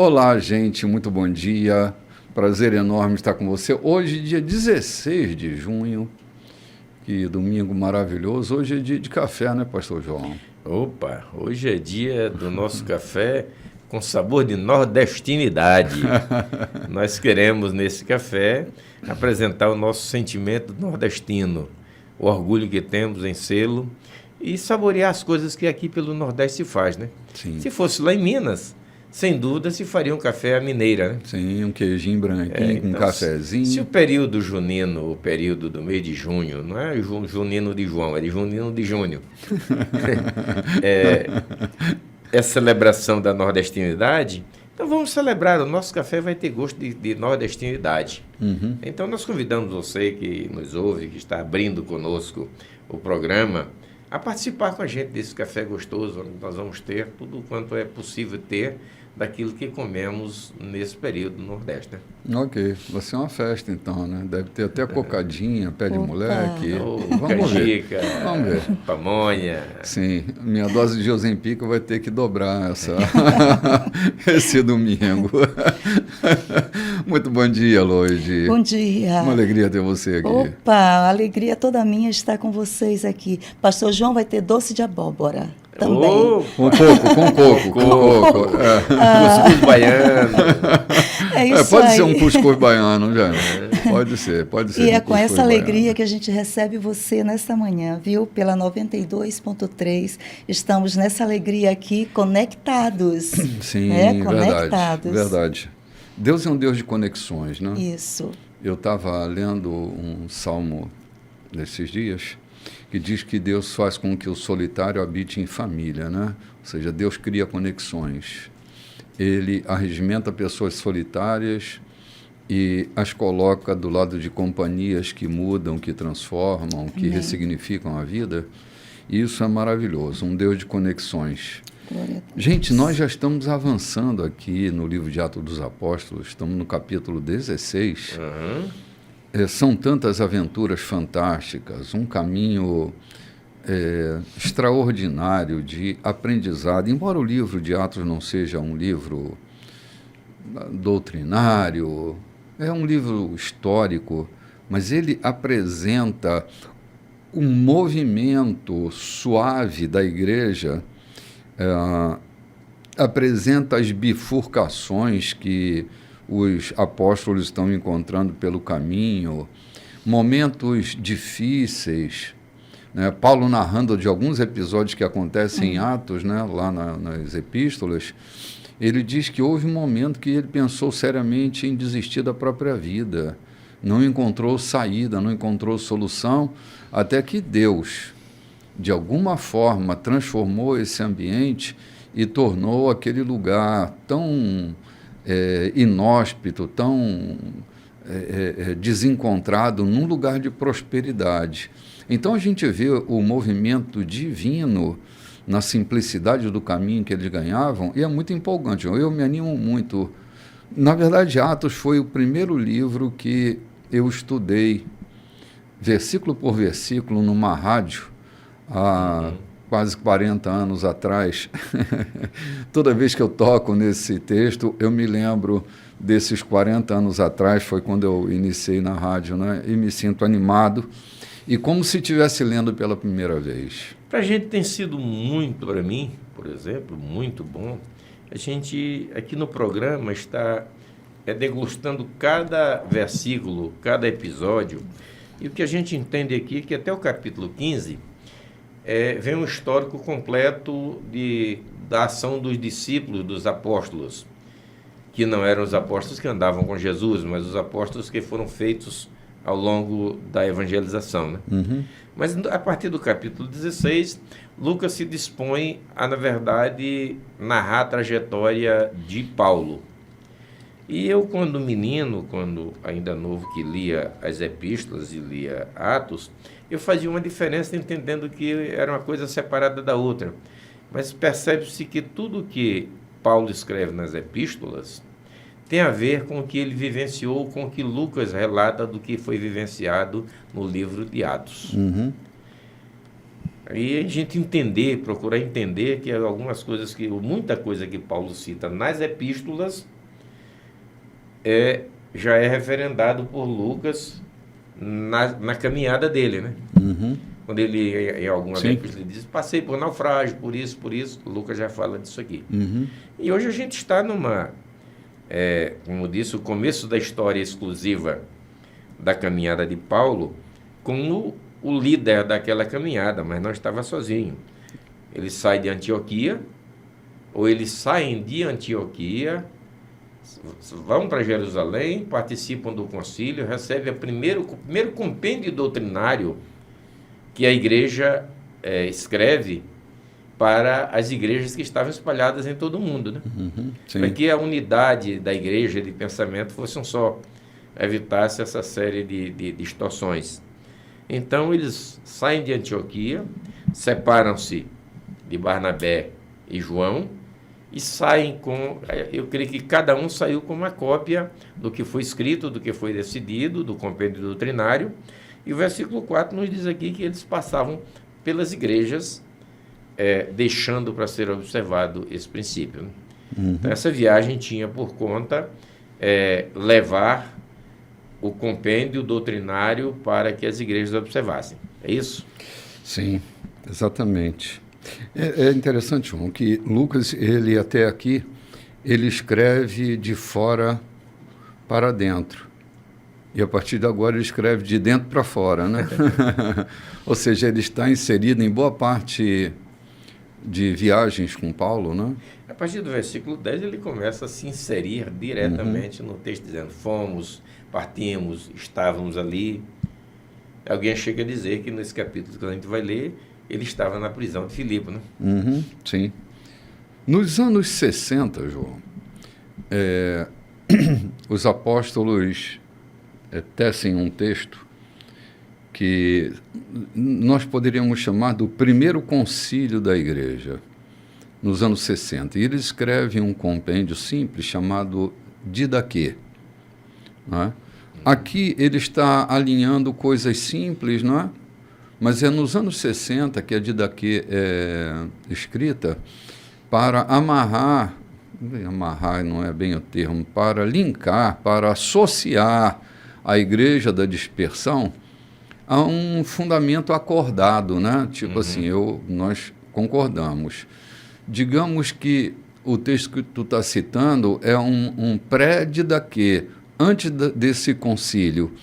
Olá, gente, muito bom dia. Prazer enorme estar com você. Hoje, dia 16 de junho, que domingo maravilhoso. Hoje é dia de café, né, Pastor João? Opa, hoje é dia do nosso café com sabor de nordestinidade. Nós queremos, nesse café, apresentar o nosso sentimento nordestino, o orgulho que temos em sê-lo e saborear as coisas que aqui pelo Nordeste se faz, né? Sim. Se fosse lá em Minas, sem dúvida se faria um café à mineira, né? Sim, um queijinho branquinho, com um cafezinho. Se o período junino, o período do mês de junho, não é junino de João, é de junino de junho, é celebração da nordestinidade, então vamos celebrar. O nosso café vai ter gosto de nordestinidade. Uhum. Então nós convidamos você que nos ouve, que está abrindo conosco o programa, a participar com a gente desse café gostoso, onde nós vamos ter tudo quanto é possível ter daquilo que comemos nesse período do Nordeste, né? Ok, vai ser uma festa então, né? Deve ter até cocadinha, pé de moleque. Vamos ver. Vamos ver. Pamonha. Sim, minha dose de Ozempico vai ter que dobrar esse domingo. Muito bom dia, Loide. Bom dia. Uma alegria ter você aqui. Opa, a alegria toda minha estar com vocês aqui. Pastor João vai ter doce de abóbora também. Com coco. Cuscuz baiano. É isso pode aí. ser um cuscuz baiano, já. Pode ser. E é com essa alegria que a gente recebe você nesta manhã, viu? Pela 92.3. Estamos nessa alegria aqui, conectados. Sim, conectados. Verdade. Deus é um Deus de conexões, né? Isso. Eu estava lendo um salmo nesses dias que diz que Deus faz com que o solitário habite em família, né? Ou seja, Deus cria conexões. Ele arregimenta pessoas solitárias e as coloca do lado de companhias que mudam, que transformam, que ressignificam a vida. E isso é maravilhoso, um Deus de conexões. Gente, nós já estamos avançando aqui no livro de Atos dos Apóstolos, estamos no capítulo 16. São tantas aventuras fantásticas, um caminho extraordinário de aprendizado. Embora o livro de Atos não seja um livro doutrinário, é um livro histórico, mas ele apresenta um movimento suave da igreja, apresenta as bifurcações que os apóstolos estão encontrando pelo caminho, momentos difíceis, né? Paulo narrando de alguns episódios que acontecem em Atos, né? Lá nas epístolas, ele diz que houve um momento que ele pensou seriamente em desistir da própria vida, não encontrou saída, não encontrou solução, até que Deus, de alguma forma, transformou esse ambiente e tornou aquele lugar tão inóspito, tão desencontrado, num lugar de prosperidade. Então a gente vê o movimento divino na simplicidade do caminho que eles ganhavam, e é muito empolgante. Eu me animo muito. Na verdade, Atos foi o primeiro livro que eu estudei, versículo por versículo, numa rádio, há quase 40 anos atrás. Toda vez que eu toco nesse texto, eu me lembro desses 40 anos atrás, foi quando eu iniciei na rádio, né? E me sinto animado, e como se estivesse lendo pela primeira vez. Para a gente tem sido muito, para mim, por exemplo, muito bom. A gente, aqui no programa, está degustando cada versículo, cada episódio, e o que a gente entende aqui é que até o capítulo 15... vem um histórico completo da ação dos discípulos, dos apóstolos, que não eram os apóstolos que andavam com Jesus, mas os apóstolos que foram feitos ao longo da evangelização, né? Mas a partir do capítulo 16, Lucas se dispõe a, na verdade, narrar a trajetória de Paulo. E eu, quando menino, quando ainda novo, que lia as epístolas e lia Atos, eu fazia uma diferença entendendo que era uma coisa separada da outra. Mas percebe-se que tudo que Paulo escreve nas epístolas tem a ver com o que ele vivenciou, com o que Lucas relata do que foi vivenciado no livro de Atos. Aí a gente procurar entender que algumas coisas muita coisa que Paulo cita nas epístolas já é referendado por Lucas na caminhada dele, né? Uhum. Quando ele, em alguma Sim. epístola, ele diz, passei por naufrágio, por isso, Lucas já fala disso aqui. Uhum. E hoje a gente está como disse, o começo da história exclusiva da caminhada de Paulo, como o líder daquela caminhada, mas não estava sozinho. Ele sai de Antioquia, ou eles saem de Antioquia, vão para Jerusalém, participam do concílio, recebem o primeiro compêndio doutrinário que a igreja escreve para as igrejas que estavam espalhadas em todo o mundo, né? Uhum. Para que a unidade da igreja de pensamento fosse um só, evitasse essa série de distorções. Então eles saem de Antioquia, separam-se de Barnabé e João e saem eu creio que cada um saiu com uma cópia do que foi escrito, do que foi decidido, do compêndio doutrinário, e o versículo 4 nos diz aqui que eles passavam pelas igrejas, deixando para ser observado esse princípio, né? Uhum. Então, essa viagem tinha por conta levar o compêndio doutrinário para que as igrejas observassem. É isso? Sim, exatamente. É interessante, João, que Lucas, ele até aqui, ele escreve de fora para dentro. E a partir de agora ele escreve de dentro para fora, né? Ou seja, ele está inserido em boa parte de viagens com Paulo, né? A partir do versículo 10 ele começa a se inserir diretamente no texto, dizendo, fomos, partimos, estávamos ali. Alguém chega a dizer que nesse capítulo que a gente vai ler, ele estava na prisão de Filipe, né? Uhum, sim. Nos anos 60, João, os apóstolos tecem um texto que nós poderíamos chamar do primeiro concílio da igreja, nos anos 60. E eles escrevem um compêndio simples chamado Didaquê, não é? Aqui ele está alinhando coisas simples, não é? Mas é nos anos 60 que a Didaquê é escrita para amarrar não é bem o termo, para linkar, para associar a igreja da dispersão a um fundamento acordado, né? Tipo assim, nós concordamos. Digamos que o texto que tu está citando é um pré-Didaquê, antes desse concílio,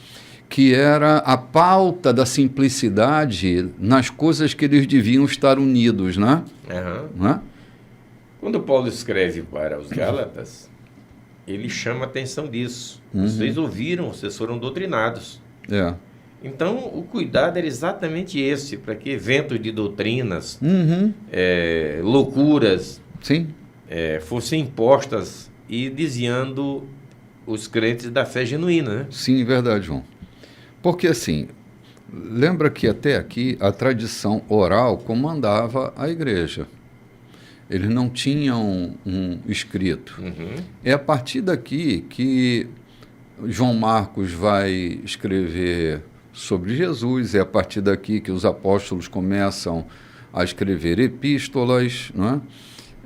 que era a pauta da simplicidade nas coisas que eles deviam estar unidos, né? Uhum. Né? Quando Paulo escreve para os Gálatas, ele chama a atenção disso. Vocês ouviram, vocês foram doutrinados. Então, o cuidado era exatamente esse, para que eventos de doutrinas, loucuras, Sim. Fossem impostas e desviando os crentes da fé genuína, né? Sim, verdade, João. Porque, assim, lembra que até aqui a tradição oral comandava a igreja. Eles não tinham um escrito. É a partir daqui que João Marcos vai escrever sobre Jesus, é a partir daqui que os apóstolos começam a escrever epístolas, não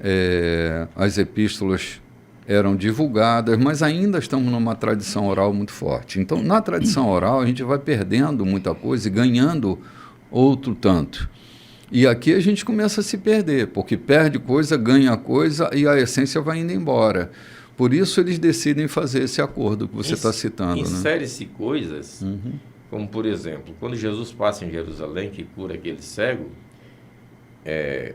é? As epístolas eram divulgadas, mas ainda estamos numa tradição oral muito forte. Então, na tradição oral, a gente vai perdendo muita coisa e ganhando outro tanto. E aqui a gente começa a se perder, porque perde coisa, ganha coisa e a essência vai indo embora. Por isso eles decidem fazer esse acordo que você está citando. Insere-se coisas, como por exemplo, quando Jesus passa em Jerusalém, que cura aquele cego,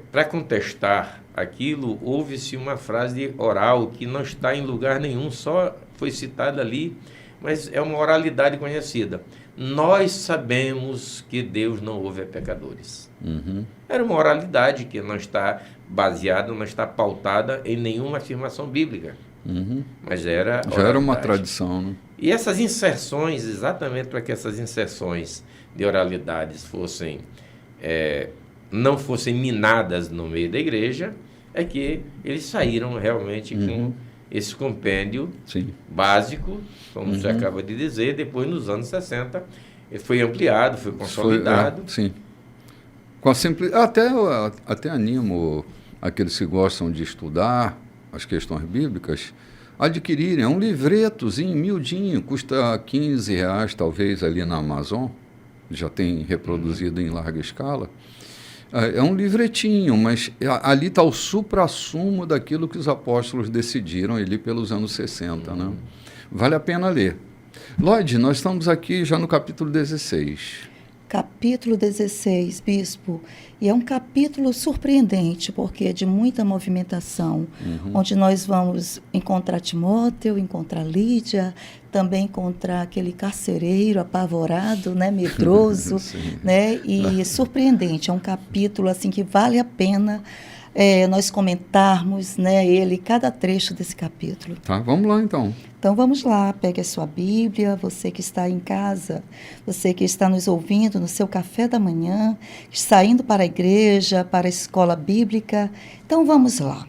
para contestar aquilo, houve-se uma frase oral que não está em lugar nenhum, só foi citada ali, mas é uma oralidade conhecida. Nós sabemos que Deus não ouve a pecadores. Era uma oralidade que não está baseada, não está pautada em nenhuma afirmação bíblica. Mas já era uma tradição, né? E essas inserções, exatamente para que essas inserções de oralidades não fossem minadas no meio da igreja, é que eles saíram realmente com esse compêndio básico, como você acaba de dizer. Depois, nos anos 60, ele foi ampliado, foi consolidado. Com a até animo aqueles que gostam de estudar as questões bíblicas adquirirem. É um livretozinho, miudinho, custa R$ 15, talvez, ali na Amazon. Já tem reproduzido em larga escala. É um livretinho, mas ali está o suprassumo daquilo que os apóstolos decidiram ali pelos anos 60. Né? Vale a pena ler. Lloyd, nós estamos aqui já no capítulo 16. Capítulo 16, bispo, e é um capítulo surpreendente, porque é de muita movimentação, onde nós vamos encontrar Timóteo, encontrar Lídia, também encontrar aquele carcereiro apavorado, né, medroso, né, e surpreendente. É um capítulo assim que vale a pena nós comentarmos, né, cada trecho desse capítulo. Tá, vamos lá então. Então vamos lá, pegue a sua Bíblia, você que está em casa, você que está nos ouvindo no seu café da manhã, saindo para a igreja, para a escola bíblica. Então vamos lá.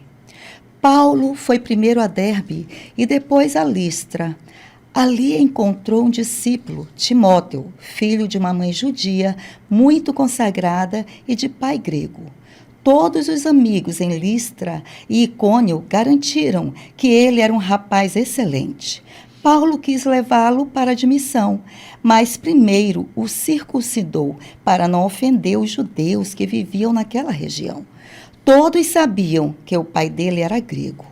Paulo foi primeiro a Derbe e depois a Listra. Ali encontrou um discípulo, Timóteo, filho de uma mãe judia, muito consagrada e de pai grego. Todos os amigos em Listra e Icônio garantiram que ele era um rapaz excelente. Paulo quis levá-lo para admissão, mas primeiro o circuncidou para não ofender os judeus que viviam naquela região. Todos sabiam que o pai dele era grego.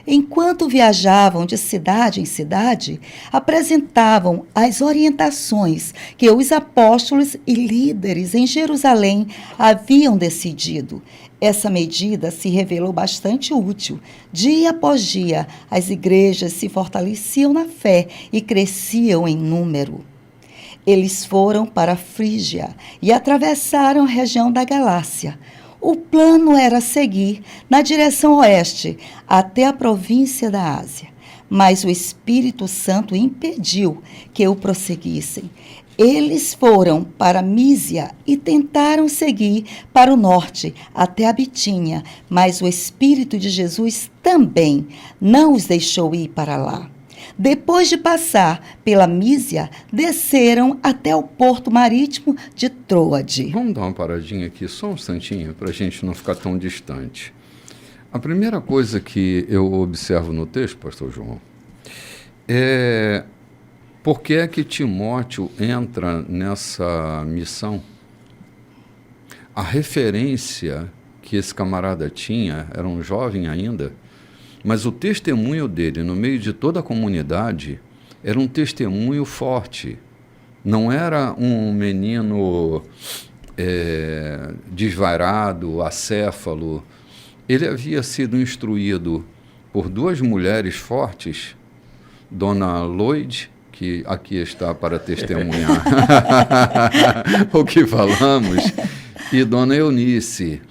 Enquanto viajavam de cidade em cidade, apresentavam as orientações que os apóstolos e líderes em Jerusalém haviam decidido. Essa medida se revelou bastante útil. Dia após dia, as igrejas se fortaleciam na fé e cresciam em número. Eles foram para a Frígia e atravessaram a região da Galácia. O plano era seguir na direção oeste, até a província da Ásia. Mas o Espírito Santo impediu que o prosseguissem. Eles foram para Mísia e tentaram seguir para o norte, até a Bitínia, mas o Espírito de Jesus também não os deixou ir para lá. Depois de passar pela Mísia, desceram até o porto marítimo de Troade. Vamos dar uma paradinha aqui, só um instantinho, para a gente não ficar tão distante. A primeira coisa que eu observo no texto, pastor João, é por que é que Timóteo entra nessa missão. A referência que esse camarada tinha, era um jovem ainda, mas o testemunho dele no meio de toda a comunidade era um testemunho forte. Não era um menino desvairado, acéfalo. Ele havia sido instruído por duas mulheres fortes, Dona Lloyd, que aqui está para testemunhar o que falamos, e Dona Eunice,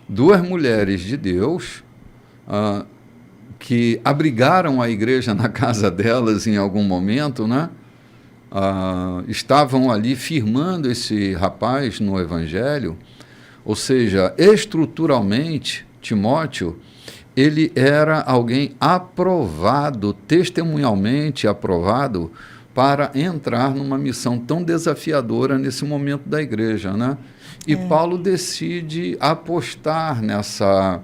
duas mulheres de Deus, que abrigaram a igreja na casa delas em algum momento, né? Estavam ali firmando esse rapaz no Evangelho. Ou seja, estruturalmente, Timóteo, ele era alguém aprovado, testemunhalmente aprovado, para entrar numa missão tão desafiadora nesse momento da igreja, né? E Paulo decide apostar nessa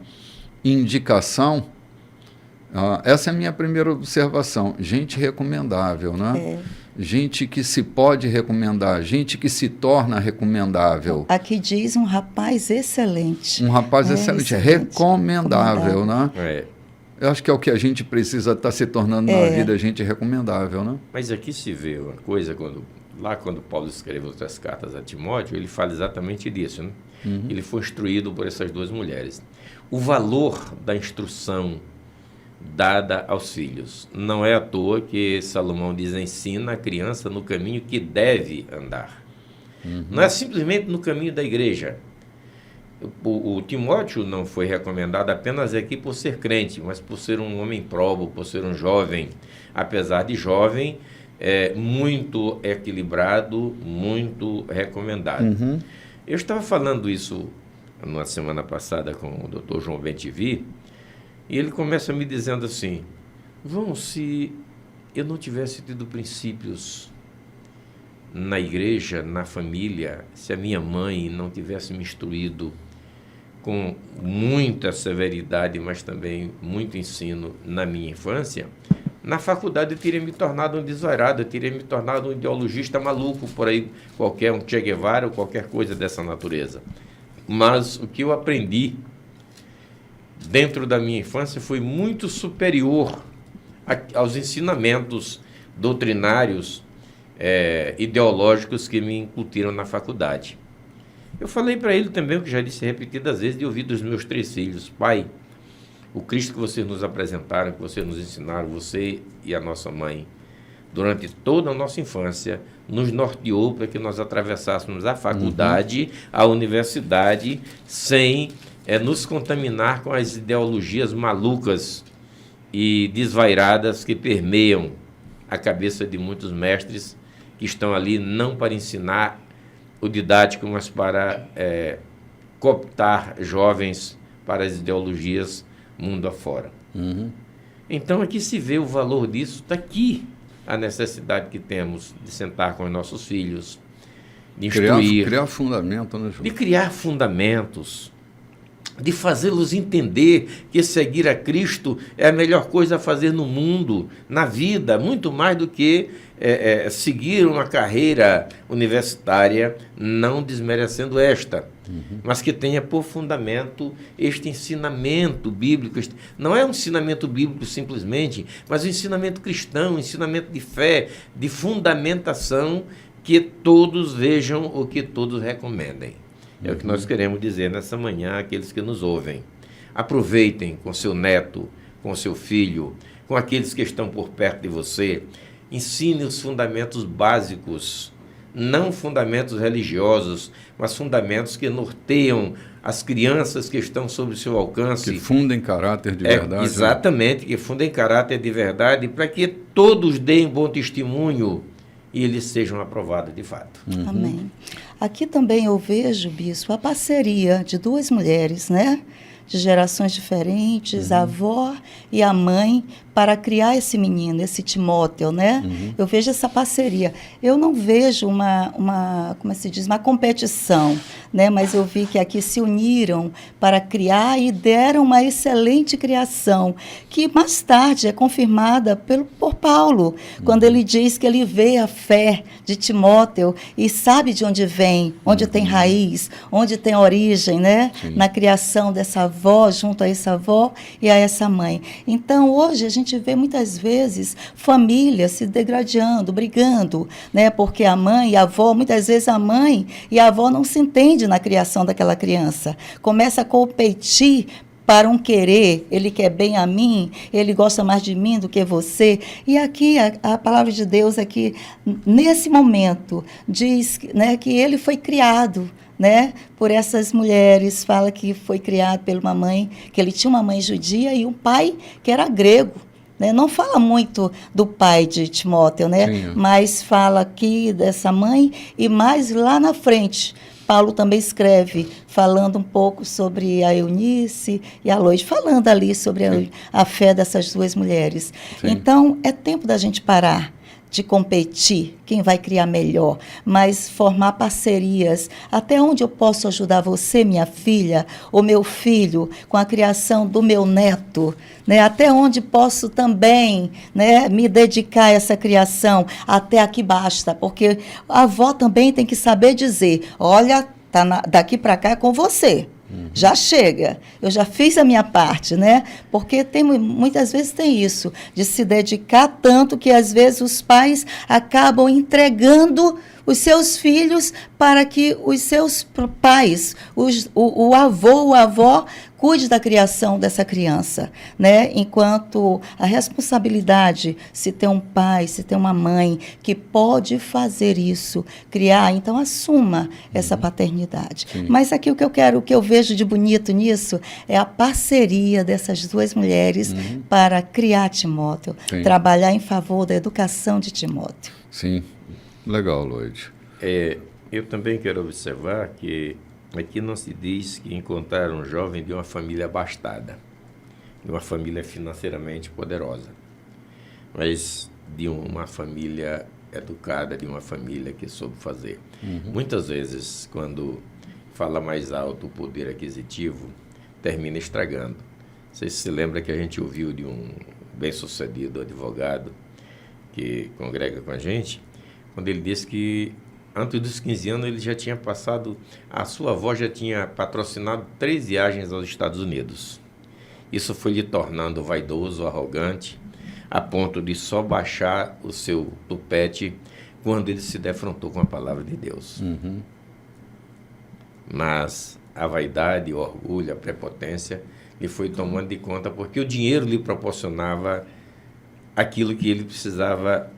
indicação. Essa é a minha primeira observação. Gente recomendável, né? Gente que se pode recomendar, gente que se torna recomendável. Aqui diz um rapaz excelente. Um rapaz excelente, recomendável, né? É. Eu acho que é o que a gente precisa estar se tornando na vida, gente recomendável, né? Mas aqui se vê uma coisa, quando Paulo escreve outras cartas a Timóteo, ele fala exatamente disso, né? Ele foi instruído por essas duas mulheres. O valor da instrução dada aos filhos. Não é à toa que Salomão diz: ensina a criança no caminho que deve andar. Não é simplesmente no caminho da igreja. O Timóteo não foi recomendado apenas aqui por ser crente, mas por ser um homem probo, por ser um jovem, apesar de jovem, muito equilibrado, muito recomendado. Eu estava falando isso na semana passada com o Dr. João Bentivi, e ele começa me dizendo assim: João, se eu não tivesse tido princípios na igreja, na família, se a minha mãe não tivesse me instruído com muita severidade, mas também muito ensino na minha infância, na faculdade eu teria me tornado um desvairado, eu teria me tornado um ideologista maluco, por aí, qualquer um Che Guevara ou qualquer coisa dessa natureza. Mas o que eu aprendi dentro da minha infância foi muito superior aos ensinamentos doutrinários, ideológicos que me incutiram na faculdade. Eu falei para ele também, o que já disse repetidas vezes, de ouvir dos meus 3 filhos: pai, o Cristo que vocês nos apresentaram, que vocês nos ensinaram, você e a nossa mãe, durante toda a nossa infância, nos norteou para que nós atravessássemos a faculdade, a universidade, sem nos contaminar com as ideologias malucas e desvairadas que permeiam a cabeça de muitos mestres que estão ali não para ensinar o didático, mas para cooptar jovens para as ideologias mundo afora. Então aqui se vê o valor disso, está aqui a necessidade que temos de sentar com os nossos filhos, de instruir, criar fundamento, né, João? de criar fundamentos, de fazê-los entender que seguir a Cristo é a melhor coisa a fazer no mundo, na vida, muito mais do que seguir uma carreira universitária, não desmerecendo esta, mas que tenha por fundamento este ensinamento bíblico. Não é um ensinamento bíblico simplesmente, mas um ensinamento cristão, um ensinamento de fé, de fundamentação, que todos vejam o que todos recomendem. É o que nós queremos dizer nessa manhã àqueles que nos ouvem. Aproveitem com seu neto, com seu filho, com aqueles que estão por perto de você. Ensine os fundamentos básicos, não fundamentos religiosos, mas fundamentos que norteiam as crianças que estão sob o seu alcance. Que fundem caráter de verdade. Exatamente, que fundem caráter de verdade, para que todos deem bom testemunho e eles sejam aprovados de fato. Amém. Aqui também eu vejo, bispo, a parceria de 2 mulheres, né? De gerações diferentes, a avó e a mãe, para criar esse menino, esse Timóteo, né? Eu vejo essa parceria. Eu não vejo como se diz, uma competição, né? Mas eu vi que aqui se uniram para criar e deram uma excelente criação, que mais tarde é confirmada por Paulo, quando ele diz que ele vê a fé de Timóteo e sabe de onde vem, onde tem raiz, onde tem origem, né? Sim. Na criação dessa avó, junto a essa avó e a essa mãe. Então, hoje a gente vê muitas vezes famílias se degradando, brigando, né? Porque a mãe e a avó, muitas vezes a mãe e a avó não se entendem na criação daquela criança. Começa a competir para um querer, ele quer bem a mim, ele gosta mais de mim do que você. E aqui a palavra de Deus é que, nesse momento, diz, né, que ele foi criado, né, por essas mulheres, fala que foi criado por uma mãe, que ele tinha uma mãe judia e um pai que era grego. Né? Não fala muito do pai de Timóteo, né? Sim. Mas fala aqui dessa mãe e mais lá na frente. Paulo também escreve, falando um pouco sobre a Eunice e a Loide, falando ali sobre a fé dessas 2 mulheres. Sim. Então, é tempo da gente parar de competir, quem vai criar melhor, mas formar parcerias. Até onde eu posso ajudar você, minha filha, ou meu filho, com a criação do meu neto? Né? Até onde posso também, né, me dedicar a essa criação? Até aqui basta, porque a avó também tem que saber dizer, olha, daqui para cá é com você. Já chega, eu já fiz a minha parte, né? Porque muitas vezes tem isso, de se dedicar tanto que às vezes os pais acabam entregando os seus filhos para que os seus pais, o avô ou a avó, cuide da criação dessa criança, né? Enquanto a responsabilidade, se tem um pai, se tem uma mãe que pode fazer isso, criar, então assuma essa paternidade. Sim. Mas aqui o que eu vejo de bonito nisso é a parceria dessas 2 mulheres para criar Timóteo, Sim. trabalhar em favor da educação de Timóteo. Sim, legal, Loide. Eu também quero observar que aqui não se diz que encontraram um jovem de uma família abastada, de uma família financeiramente poderosa, mas de uma família educada, de uma família que soube fazer. Muitas vezes, quando fala mais alto o poder aquisitivo, termina estragando. Você se lembra que a gente ouviu de um bem-sucedido advogado que congrega com a gente, quando ele disse que antes dos 15 anos ele já tinha passado, a sua avó já tinha patrocinado 3 viagens aos Estados Unidos. Isso foi lhe tornando vaidoso, arrogante, a ponto de só baixar o seu tupete quando ele se defrontou com a palavra de Deus. Mas a vaidade, o orgulho, a prepotência lhe foi tomando de conta, porque o dinheiro lhe proporcionava aquilo que ele precisava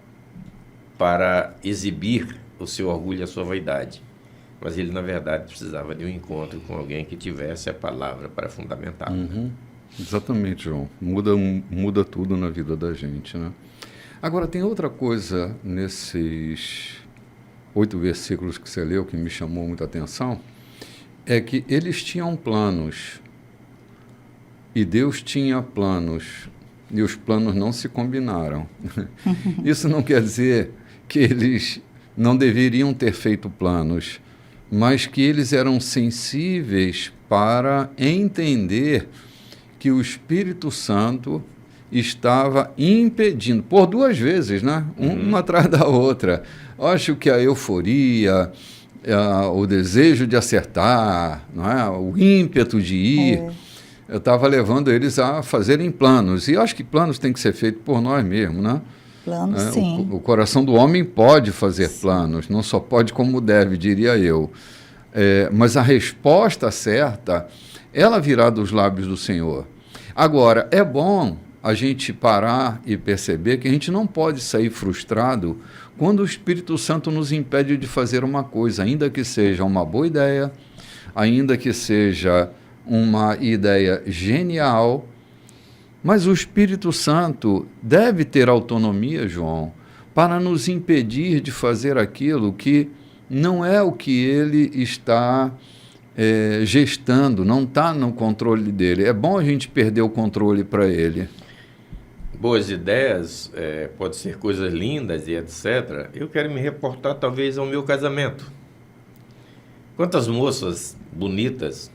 para exibir o seu orgulho e a sua vaidade. Mas ele, na verdade, precisava de um encontro com alguém que tivesse a palavra para fundamentá-la. Exatamente, João. Muda tudo na vida da gente, né? Agora, tem outra coisa nesses 8 versículos que você leu que me chamou muita atenção, é que eles tinham planos e Deus tinha planos e os planos não se combinaram. Isso não quer dizer que eles não deveriam ter feito planos, mas que eles eram sensíveis para entender que o Espírito Santo estava impedindo, por 2 vezes, né? Uma atrás da outra. Acho que a euforia, o desejo de acertar, não é? O ímpeto de ir, eu estava levando eles a fazerem planos. E acho que planos têm que ser feitos por nós mesmos, né? Planos, sim. O coração do homem pode fazer planos, não só pode como deve, diria eu. Mas a resposta certa, ela virá dos lábios do Senhor. Agora, é bom a gente parar e perceber que a gente não pode sair frustrado quando o Espírito Santo nos impede de fazer uma coisa, ainda que seja uma boa ideia, ainda que seja uma ideia genial, mas o Espírito Santo deve ter autonomia, João, para nos impedir de fazer aquilo que não é o que ele está gestando, não está no controle dele. É bom a gente perder o controle para ele. Boas ideias, pode ser coisas lindas e etc. Eu quero me reportar talvez ao meu casamento. Quantas moças bonitas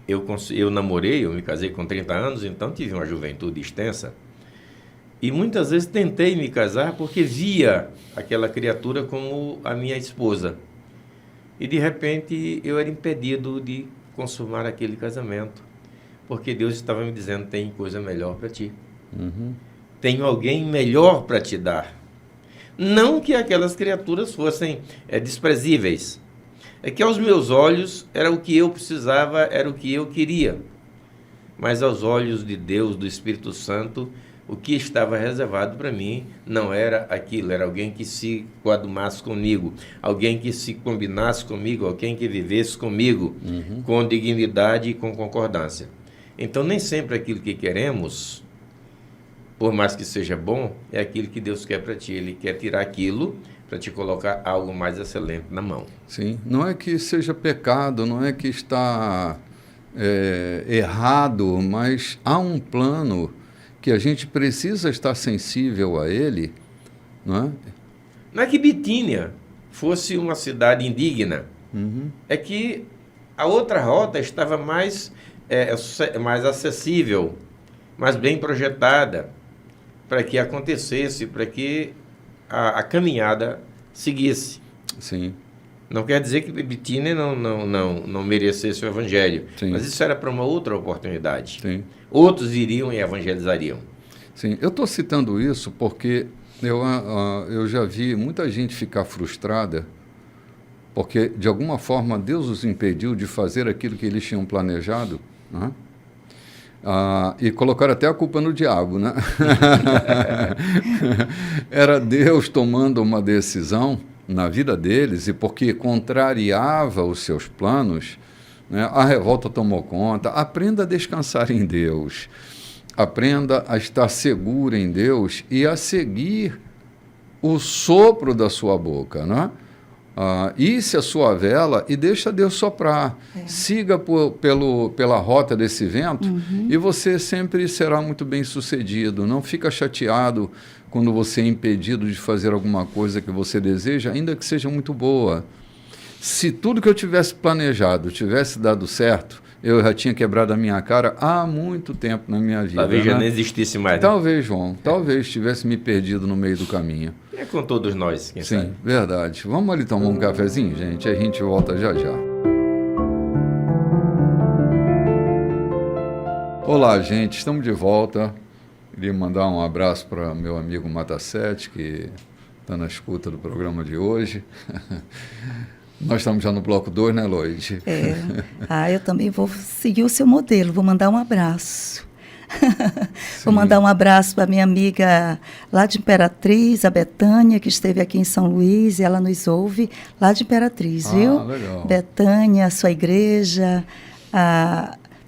eu namorei, eu me casei com 30 anos, então tive uma juventude extensa. E muitas vezes tentei me casar porque via aquela criatura como a minha esposa. E de repente eu era impedido de consumar aquele casamento, porque Deus estava me dizendo: tem coisa melhor para ti. Tenho alguém melhor para te dar. Não que aquelas criaturas fossem desprezíveis. É que aos meus olhos era o que eu precisava, era o que eu queria. Mas aos olhos de Deus, do Espírito Santo, o que estava reservado para mim não era aquilo, era alguém que se coadumasse comigo, alguém que se combinasse comigo, alguém que vivesse comigo, com dignidade e com concordância. Então, nem sempre aquilo que queremos, por mais que seja bom, é aquilo que Deus quer para ti. Ele quer tirar aquilo para te colocar algo mais excelente na mão. Sim, não é que seja pecado, não é que está errado, mas há um plano que a gente precisa estar sensível a ele, não é? Não é que Bitínia fosse uma cidade indigna, é que a outra rota estava mais acessível, mais bem projetada, para que acontecesse, para que a caminhada seguisse. Sim. Não quer dizer que Bitínia não merecesse o evangelho, Sim. mas isso era para uma outra oportunidade. Sim. Outros iriam e evangelizariam. Sim, eu estou citando isso porque eu já vi muita gente ficar frustrada porque, de alguma forma, Deus os impediu de fazer aquilo que eles tinham planejado, né? E colocaram até a culpa no diabo, né? Era Deus tomando uma decisão na vida deles e porque contrariava os seus planos, né, a revolta tomou conta. Aprenda a descansar em Deus, aprenda a estar seguro em Deus e a seguir o sopro da sua boca, né? Isse a sua vela e deixa Deus soprar. Siga pela rota desse vento e você sempre será muito bem sucedido. Não fica chateado quando você é impedido de fazer alguma coisa que você deseja, ainda que seja muito boa. Se tudo que eu tivesse planejado tivesse dado certo, eu já tinha quebrado a minha cara há muito tempo na minha vida. Talvez já nem existisse mais. Né? Talvez, João. Talvez tivesse me perdido no meio do caminho. É com todos nós, quem sabe. Sim, verdade. Vamos ali tomar um cafezinho, gente? A gente volta já já. Olá, gente. Estamos de volta. Queria mandar um abraço para meu amigo Matassete, que está na escuta do programa de hoje. Nós estamos já no bloco 2, né, Loide? Eu também vou seguir o seu modelo, vou mandar um abraço. Vou mandar um abraço para minha amiga lá de Imperatriz, a Betânia, que esteve aqui em São Luís, e ela nos ouve lá de Imperatriz, viu? Legal. Betânia, sua igreja,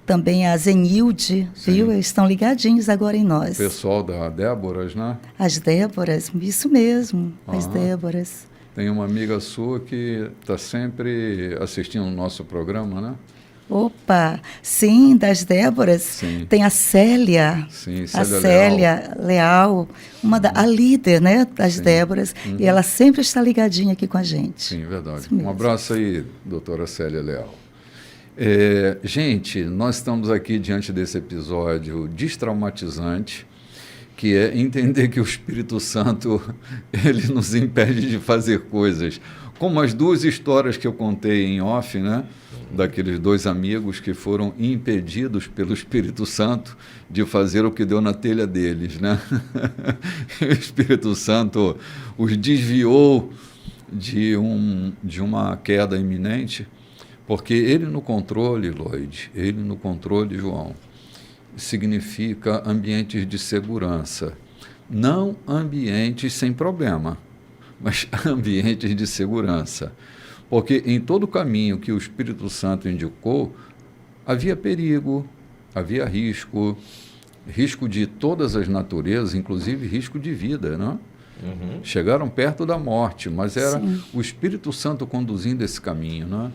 também a Zenilde, viu? Eles estão ligadinhos agora em nós. O pessoal da Déboras, né? As Déboras, isso mesmo, as Déboras. Tem uma amiga sua que está sempre assistindo o nosso programa, né? Opa, sim, das Déboras. Sim. Tem a Célia. Sim, Célia Leal, a líder, né, das Déboras. E ela sempre está ligadinha aqui com a gente. Sim, verdade. Um abraço aí, doutora Célia Leal. Gente, nós estamos aqui diante desse episódio destraumatizante, que é entender que o Espírito Santo ele nos impede de fazer coisas. Como as duas histórias que eu contei em off, né? Daqueles dois amigos que foram impedidos pelo Espírito Santo de fazer o que deu na telha deles, né? O Espírito Santo os desviou de uma queda iminente, porque ele no controle, Loide, ele no controle, João, significa ambientes de segurança. Não ambientes sem problema, mas ambientes de segurança. Porque em todo o caminho que o Espírito Santo indicou, havia perigo, havia risco de todas as naturezas, inclusive risco de vida, né? Chegaram perto da morte, mas era o Espírito Santo conduzindo esse caminho, né?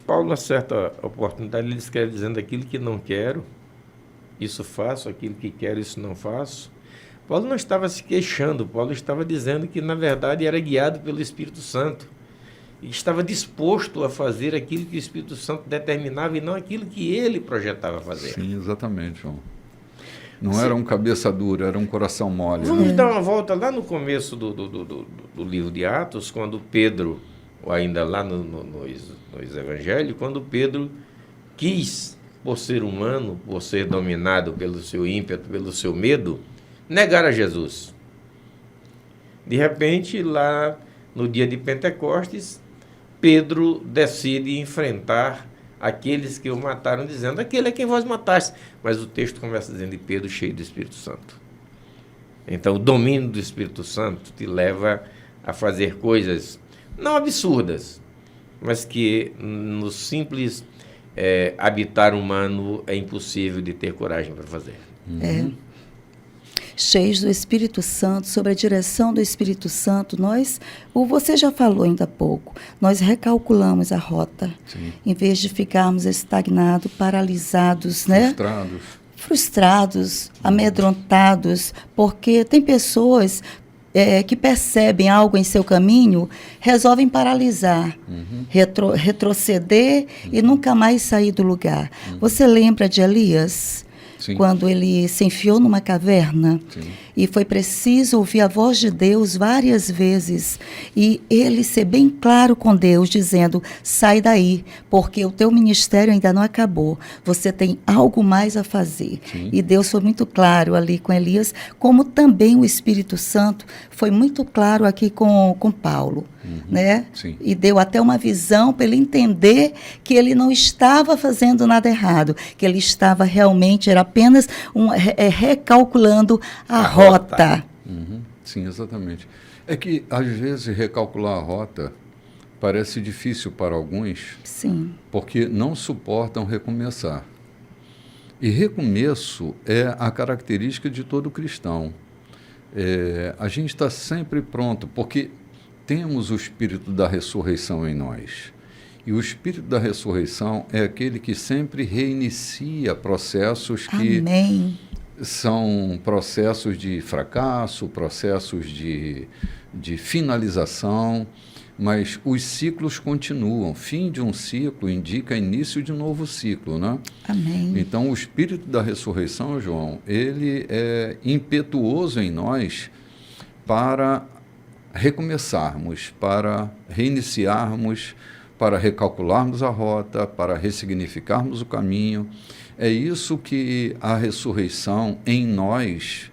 Paulo, a certa oportunidade, ele escreve dizendo aquilo que não quero, isso faço, aquilo que quero, isso não faço. Paulo não estava se queixando, Paulo estava dizendo que, na verdade, era guiado pelo Espírito Santo e estava disposto a fazer aquilo que o Espírito Santo determinava e não aquilo que ele projetava fazer. Sim, exatamente, João. Não era um cabeça dura, era um coração mole. Vamos dar uma volta lá no começo do livro de Atos, quando Pedro, ou ainda lá nos Evangelhos, quando Pedro quis, por ser humano, por ser dominado pelo seu ímpeto, pelo seu medo, negar a Jesus. De repente, lá no dia de Pentecostes, Pedro decide enfrentar aqueles que o mataram, dizendo, aquele é quem vós mataste. Mas o texto começa dizendo, de Pedro cheio do Espírito Santo. Então, o domínio do Espírito Santo te leva a fazer coisas não absurdas, mas que no simples habitar humano é impossível de ter coragem para fazer. Cheios do Espírito Santo, sob a direção do Espírito Santo, você já falou ainda há pouco, nós recalculamos a rota. Sim. Em vez de ficarmos estagnados, paralisados, né? Frustrados, amedrontados, porque tem pessoas que percebem algo em seu caminho, resolvem paralisar, retroceder e nunca mais sair do lugar. Você lembra de Elias? Sim. Quando ele se enfiou numa caverna. Sim. E foi preciso ouvir a voz de Deus várias vezes e ele ser bem claro com Deus, dizendo, sai daí, porque o teu ministério ainda não acabou, você tem algo mais a fazer. Sim. E Deus foi muito claro ali com Elias, como também o Espírito Santo foi muito claro aqui com Paulo. Né? Sim. E deu até uma visão para ele entender que ele não estava fazendo nada errado, que ele estava realmente, era apenas recalculando a rota. Sim, exatamente. É que, às vezes, recalcular a rota parece difícil para alguns, Sim. porque não suportam recomeçar. E recomeço é a característica de todo cristão. A gente está sempre pronto, porque temos o Espírito da ressurreição em nós. E o Espírito da ressurreição é aquele que sempre reinicia processos que Amém. são processos de fracasso, processos de finalização, mas os ciclos continuam. Fim de um ciclo indica início de um novo ciclo, né? Amém. Então, o Espírito da ressurreição, João, ele é impetuoso em nós para recomeçarmos, para reiniciarmos, para recalcularmos a rota, para ressignificarmos o caminho. É isso que a ressurreição em nós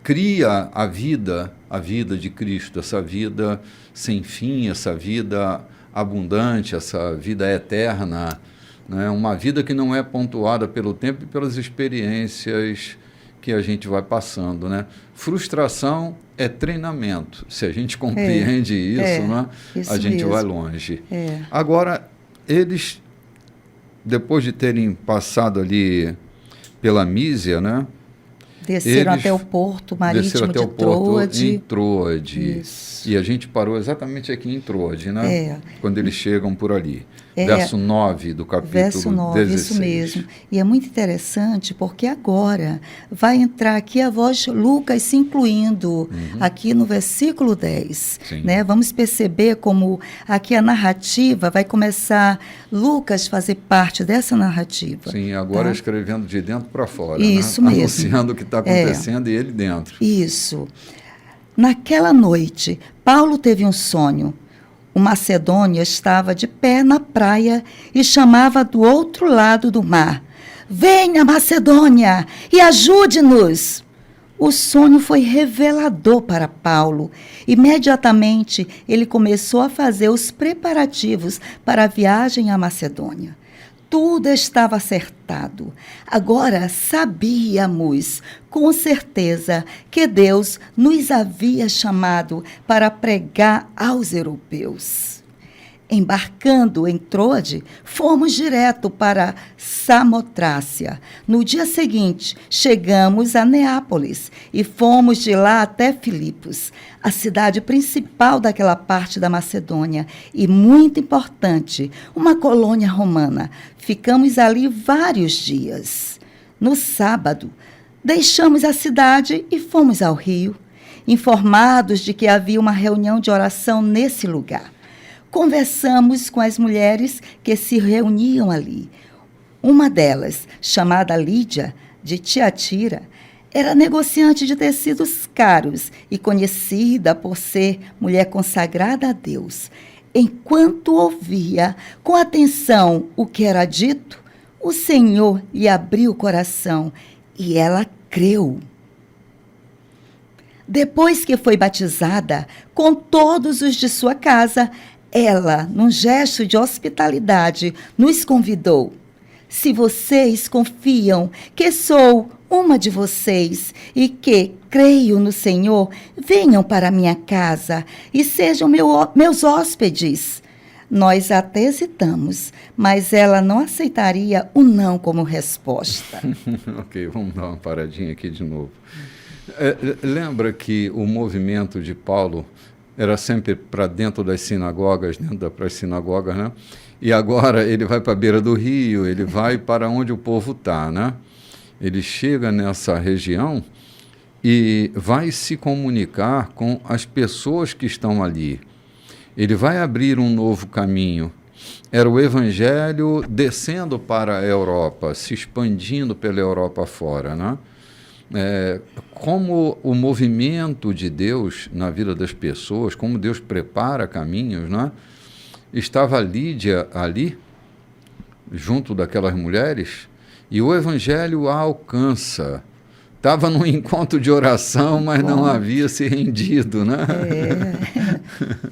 cria a vida de Cristo, essa vida sem fim, essa vida abundante, essa vida eterna, né? Uma vida que não é pontuada pelo tempo e pelas experiências que a gente vai passando, né? Frustração é treinamento. Se a gente compreende isso, né? Isso a gente mesmo. vai longe. É. Agora, eles, depois de terem passado ali pela Mísia, né? Desceram Eles até o porto marítimo até de o porto Troade. em Troade. Isso. E a gente parou exatamente aqui em Troade, né? É. Quando eles chegam por ali. É. Verso 9 do capítulo Verso 9, 16. isso mesmo. E é muito interessante porque agora vai entrar aqui a voz Lucas se incluindo aqui no versículo 10. Sim. Né? Vamos perceber como aqui a narrativa vai começar Lucas fazer parte dessa narrativa. Sim, agora tá? escrevendo de dentro para fora. Isso né? mesmo. Anunciando o que está acontecendo e ele dentro. Isso. Naquela noite, Paulo teve um sonho. O macedônio estava de pé na praia e chamava do outro lado do mar: "Venha, Macedônia, e ajude-nos!" O sonho foi revelador para Paulo. Imediatamente, ele começou a fazer os preparativos para a viagem à Macedônia. Tudo estava acertado. Agora sabíamos com certeza que Deus nos havia chamado para pregar aos europeus. Embarcando em Troade, fomos direto para Samotrácia. No dia seguinte, chegamos a Neápolis e fomos de lá até Filipos, a cidade principal daquela parte da Macedônia e muito importante, uma colônia romana. Ficamos ali vários dias. No sábado, deixamos a cidade e fomos ao rio, informados de que havia uma reunião de oração nesse lugar. Conversamos com as mulheres que se reuniam ali. Uma delas, chamada Lídia, de Tiatira, era negociante de tecidos caros e conhecida por ser mulher consagrada a Deus. Enquanto ouvia com atenção o que era dito, o Senhor lhe abriu o coração e ela creu. Depois que foi batizada, com todos os de sua casa, ela, num gesto de hospitalidade, nos convidou: "Se vocês confiam que sou uma de vocês e que creio no Senhor, venham para minha casa e sejam meus hóspedes." Nós até hesitamos, mas ela não aceitaria o não como resposta. Ok, vamos dar uma paradinha aqui de novo. Lembra que o movimento de Paulo era sempre para dentro das sinagogas, né? E agora ele vai para a beira do rio, ele vai para onde o povo está, né? Ele chega nessa região e vai se comunicar com as pessoas que estão ali. Ele vai abrir um novo caminho. Era o evangelho descendo para a Europa, se expandindo pela Europa fora, né? Como o movimento de Deus na vida das pessoas, como Deus prepara caminhos, né? Estava Lídia ali, junto daquelas mulheres, e o evangelho a alcança. Estava num encontro de oração, mas não havia se rendido, né?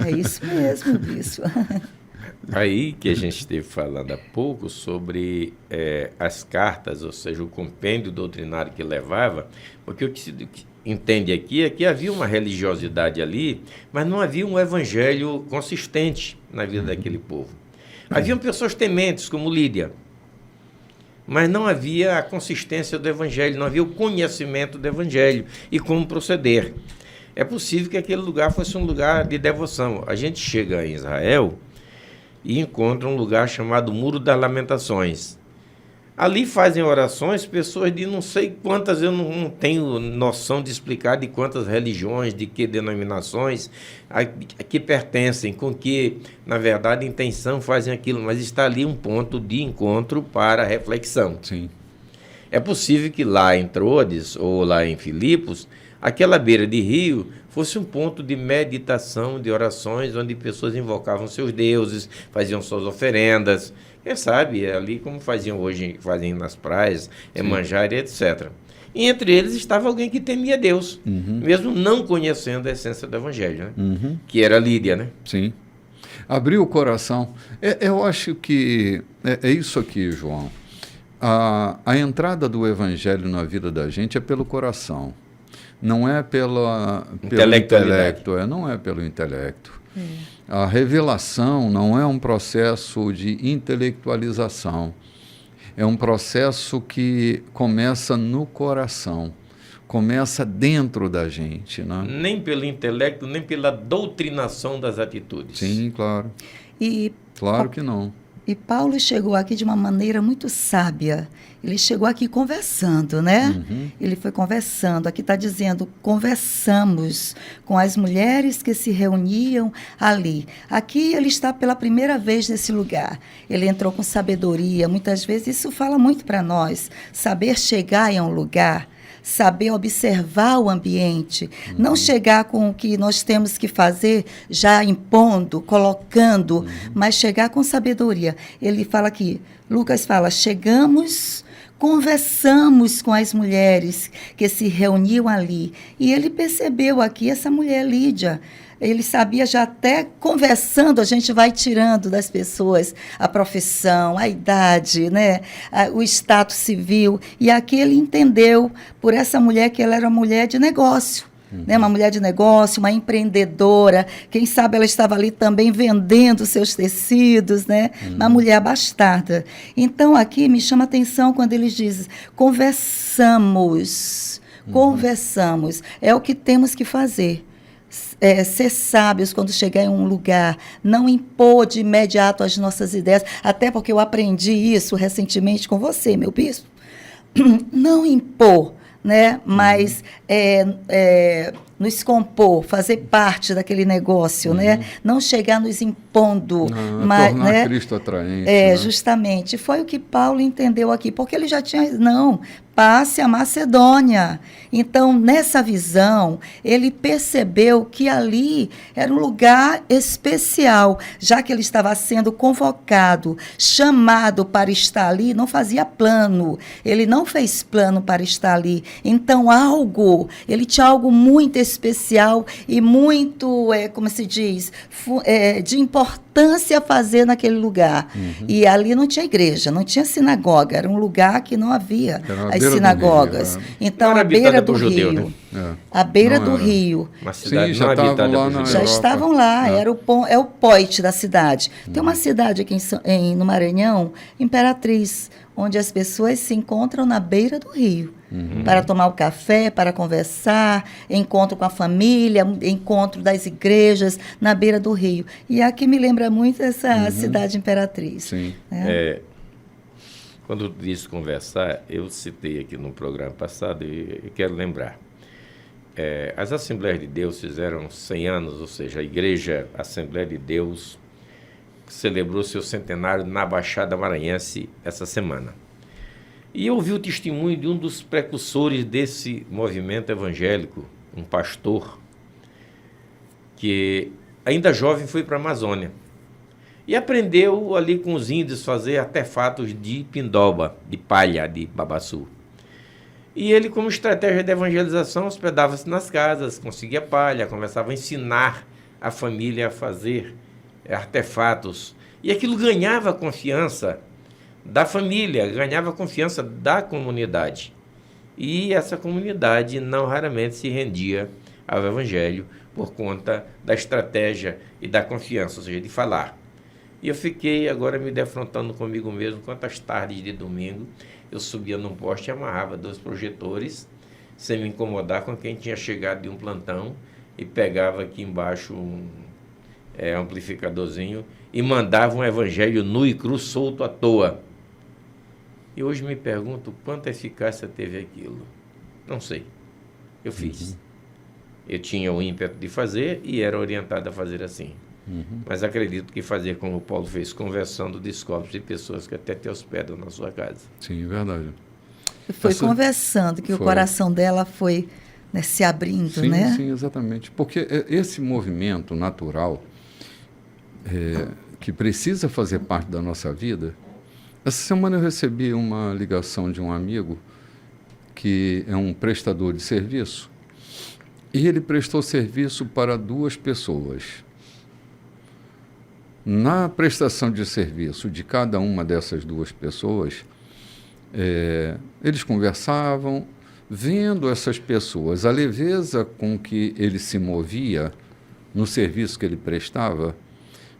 É isso mesmo, bispo. Aí que a gente esteve falando há pouco sobre as cartas, ou seja, o compêndio doutrinário que levava, porque o que se entende aqui é que havia uma religiosidade ali, mas não havia um evangelho consistente na vida daquele povo. Haviam pessoas tementes, como Lídia, mas não havia a consistência do evangelho, não havia o conhecimento do evangelho e como proceder. é possível que aquele lugar fosse um lugar de devoção. A gente chega em Israel e encontra um lugar chamado Muro das Lamentações. Ali fazem orações pessoas de não sei quantas, eu não tenho noção de explicar de quantas religiões, de que denominações a que pertencem, com que, na verdade, intenção fazem aquilo, mas está ali um ponto de encontro para reflexão. Sim. É possível que lá em Troades ou lá em Filipos, aquela beira de rio fosse um ponto de meditação, de orações, onde pessoas invocavam seus deuses, faziam suas oferendas. Quem sabe, ali como faziam hoje, fazem nas praias, Emanjá, etc. E entre eles estava alguém que temia Deus, mesmo não conhecendo a essência do Evangelho, né? Que era Lídia, né? Sim. Abriu o coração. Eu acho que é isso aqui, João. A entrada do Evangelho na vida da gente é pelo coração. Não é pelo intelecto, não é pelo intelecto. A revelação não é um processo de intelectualização, é um processo que começa no coração, começa dentro da gente, né? Nem pelo intelecto, nem pela doutrinação das atitudes. Sim, claro. Claro que não. E Paulo chegou aqui de uma maneira muito sábia. Ele chegou aqui conversando, né? Ele foi conversando. Aqui está dizendo, conversamos com as mulheres que se reuniam ali. Aqui ele está pela primeira vez nesse lugar. Ele entrou com sabedoria. Muitas vezes isso fala muito para nós. Saber chegar em um lugar, saber observar o ambiente, não chegar com o que nós temos que fazer já impondo, colocando, mas chegar com sabedoria. Ele fala aqui, Lucas fala, chegamos, conversamos com as mulheres que se reuniam ali. E ele percebeu aqui essa mulher Lídia. Ele sabia já até conversando, a gente vai tirando das pessoas a profissão, a idade, né? O status civil. E aqui ele entendeu por essa mulher que ela era mulher de negócio. Né? Uma mulher de negócio, uma empreendedora. Quem sabe ela estava ali também vendendo seus tecidos, né? Uma mulher abastada. Então aqui me chama a atenção quando eles dizem conversamos. Conversamos. É o que temos que fazer. Ser sábios quando chegar em um lugar, não impor de imediato as nossas ideias, até porque eu aprendi isso recentemente com você, meu bispo, não impor, né? Mas nos compor, fazer parte daquele negócio, né? Não chegar nos impondo. Mas, tornar, né? Cristo atraente. Né? Justamente. Foi o que Paulo entendeu aqui, porque ele já tinha... passe a Macedônia. Então, nessa visão, ele percebeu que ali era um lugar especial, já que ele estava sendo convocado, chamado para estar ali, não fazia plano, ele não fez plano para estar ali. Então, ele tinha algo muito especial e muito, como se diz, de importância a fazer naquele lugar. E ali não tinha igreja, não tinha sinagoga, era um lugar que não havia as sinagogas. Então, à beira do rio. Né? À beira do rio. Uma cidade já estavam lá na Já estavam lá, é o point da cidade. Tem uma cidade aqui no Maranhão, Imperatriz, onde as pessoas se encontram na beira do rio. Para tomar o café, para conversar, encontro com a família, encontro das igrejas na beira do rio. E aqui me lembra muito essa cidade Imperatriz. Sim. Né? Quando disse conversar, eu citei aqui no programa passado e quero lembrar. As Assembleias de Deus fizeram 100 anos, ou seja, a Igreja Assembleia de Deus celebrou seu centenário na Baixada Maranhense essa semana. E eu ouvi o testemunho de um dos precursores desse movimento evangélico, um pastor, que ainda jovem foi para a Amazônia. E aprendeu ali com os índios fazer artefatos de pindoba, de palha, de babaçu. E ele, como estratégia de evangelização, hospedava-se nas casas, conseguia palha, começava a ensinar a família a fazer artefatos. E aquilo ganhava confiança da família, ganhava confiança da comunidade. E essa comunidade não raramente se rendia ao evangelho por conta da estratégia e da confiança, ou seja, de falar. E eu fiquei agora me defrontando comigo mesmo, quantas tardes de domingo eu subia num poste e amarrava 2 projetores, sem me incomodar com quem tinha chegado de um plantão, e pegava aqui embaixo um amplificadorzinho e mandava um evangelho nu e cru solto à toa. E hoje me pergunto quanta eficácia teve aquilo. Não sei. Eu fiz. Eu tinha o ímpeto de fazer e era orientado a fazer assim. Mas acredito que fazer como o Paulo fez, conversando, descobre de pessoas que até te hospedam na sua casa. Sim, é verdade. Foi conversando que o coração dela foi, né, se abrindo, sim, né? Sim, exatamente. Porque esse movimento natural que precisa fazer parte da nossa vida. Essa semana eu recebi uma ligação de um amigo que é um prestador de serviço e ele prestou serviço para 2 pessoas. Na prestação de serviço de cada uma dessas 2 pessoas, eles conversavam, vendo essas pessoas, a leveza com que ele se movia no serviço que ele prestava,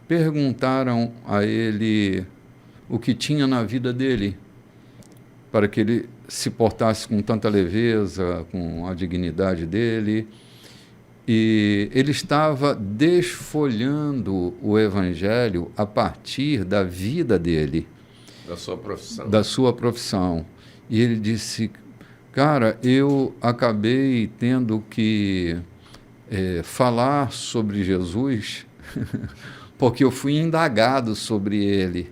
perguntaram a ele o que tinha na vida dele, para que ele se portasse com tanta leveza, com a dignidade dele. E ele estava desfolhando o Evangelho a partir da vida dele. Da sua profissão. Da sua profissão. E ele disse, cara, eu acabei tendo que falar sobre Jesus porque eu fui indagado sobre ele,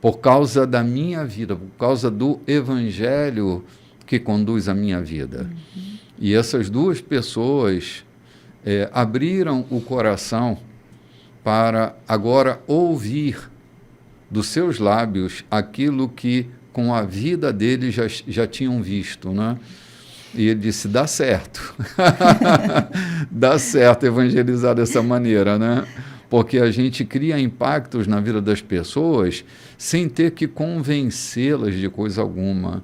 por causa da minha vida, por causa do Evangelho que conduz a minha vida. E essas 2 pessoas abriram o coração para agora ouvir dos seus lábios aquilo que com a vida dele já tinham visto, né? E ele disse, dá certo. Dá certo evangelizar dessa maneira, né? Porque a gente cria impactos na vida das pessoas sem ter que convencê-las de coisa alguma.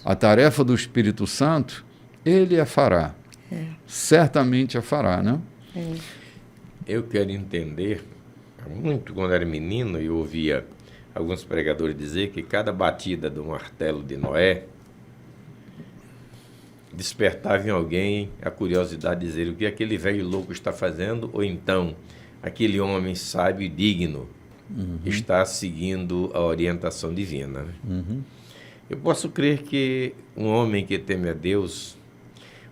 A tarefa do Espírito Santo, ele a fará. Certamente a fará, né? Eu quero entender, muito quando era menino, eu ouvia alguns pregadores dizer que cada batida do martelo de Noé despertava em alguém a curiosidade de dizer o que aquele velho louco está fazendo, ou então aquele homem sábio e digno está seguindo a orientação divina. Eu posso crer que um homem que teme a Deus,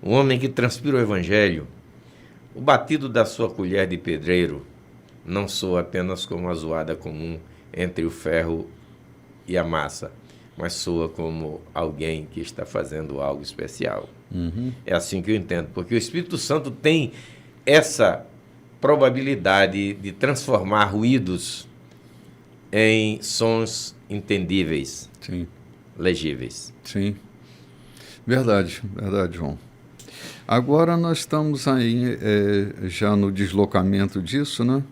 um homem que transpira o Evangelho, o batido da sua colher de pedreiro não soa apenas como uma zoada comum entre o ferro e a massa, mas soa como alguém que está fazendo algo especial. É assim que eu entendo, porque o Espírito Santo tem essa probabilidade de transformar ruídos em sons entendíveis, Sim. legíveis. Sim. Verdade, João. Agora nós estamos aí já no deslocamento disso, né?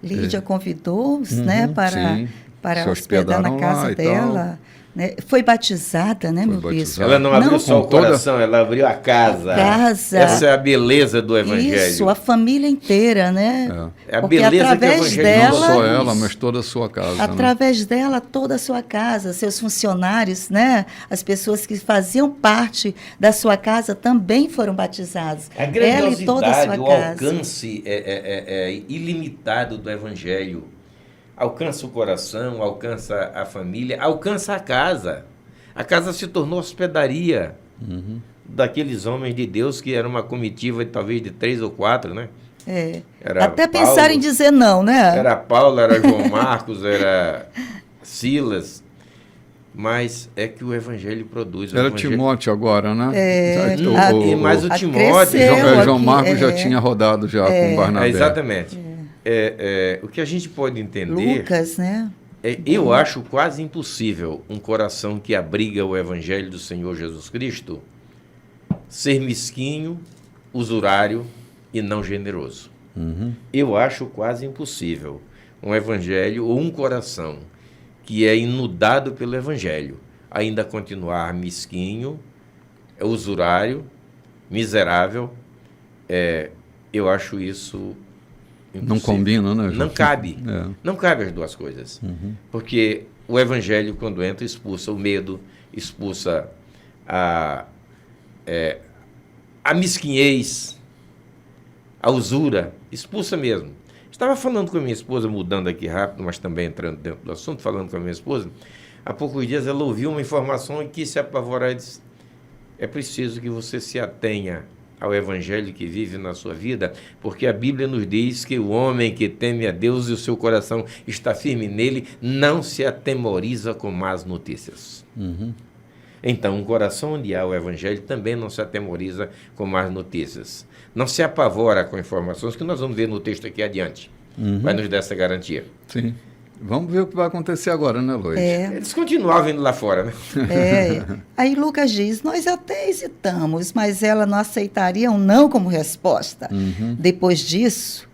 Lídia convidou-os, né, para se hospedar na casa dela. Né? Foi batizada, né, meu bispo? Ela não abriu só o coração, ela abriu a casa. Essa é a beleza do Evangelho. Isso, a família inteira, né? É a beleza do Evangelho. Dela, não só ela, mas toda a sua casa. Através dela, toda a sua casa, seus funcionários, né? As pessoas que faziam parte da sua casa também foram batizados. A grandiosidade, o alcance ilimitado do Evangelho. Alcança o coração, alcança a família, alcança a casa. A casa se tornou hospedaria daqueles homens de Deus que era uma comitiva talvez de 3 ou 4, né? Era até Paulo, pensar em dizer não, né? Era Paulo, era João Marcos, era Silas. Mas é que o Evangelho produz. Era Timóteo agora, né? Mas o Timóteo... João Marcos já tinha rodado já com Barnabé. Exatamente. O que a gente pode entender... Lucas, né? Eu acho quase impossível um coração que abriga o Evangelho do Senhor Jesus Cristo ser mesquinho, usurário e não generoso. Eu acho quase impossível um Evangelho ou um coração que é inundado pelo Evangelho ainda continuar mesquinho, usurário, miserável. Eu acho isso impossível. Não combina, né, João? Não cabe. Não cabe as duas coisas. Porque o Evangelho, quando entra, expulsa o medo, expulsa a mesquinhez, a usura, expulsa mesmo. Estava falando com a minha esposa, mudando aqui rápido, mas também entrando dentro do assunto, falando com a minha esposa. Há poucos dias ela ouviu uma informação e quis se apavorar e disse: é preciso que você se atenha ao evangelho que vive na sua vida, porque a Bíblia nos diz que o homem que teme a Deus e o seu coração está firme nele, não se atemoriza com más notícias. Então, um coração onde há o evangelho também não se atemoriza com más notícias. Não se apavora com informações que nós vamos ver no texto aqui adiante. Vai nos dar essa garantia. Sim. Vamos ver o que vai acontecer agora, né, Lois? Eles continuavam indo lá fora, né? Aí Lucas diz, nós até hesitamos, mas ela não aceitaria um não como resposta. Depois disso,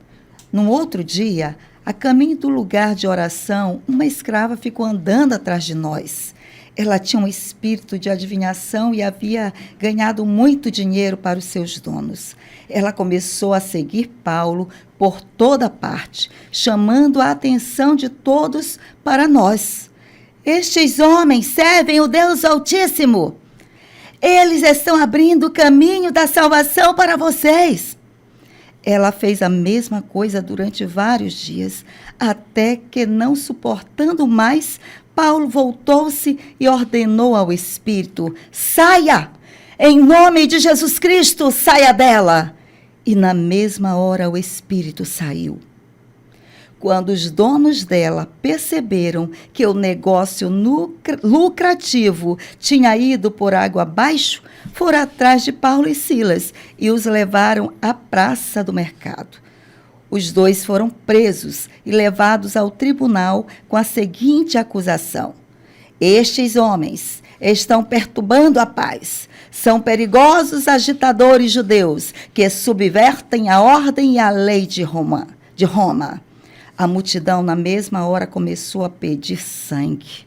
num outro dia, a caminho do lugar de oração, uma escrava ficou andando atrás de nós. Ela tinha um espírito de adivinhação e havia ganhado muito dinheiro para os seus donos. Ela começou a seguir Paulo por toda parte, chamando a atenção de todos para nós. Estes homens servem o Deus Altíssimo. Eles estão abrindo o caminho da salvação para vocês. Ela fez a mesma coisa durante vários dias, até que, não suportando mais, Paulo voltou-se e ordenou ao espírito: saia! Em nome de Jesus Cristo, saia dela! E na mesma hora o espírito saiu. Quando os donos dela perceberam que o negócio lucrativo tinha ido por água abaixo, foram atrás de Paulo e Silas e os levaram à praça do mercado. Os dois foram presos e levados ao tribunal com a seguinte acusação: estes homens estão perturbando a paz. São perigosos agitadores judeus que subvertem a ordem e a lei de Roma. A multidão, na mesma hora, começou a pedir sangue.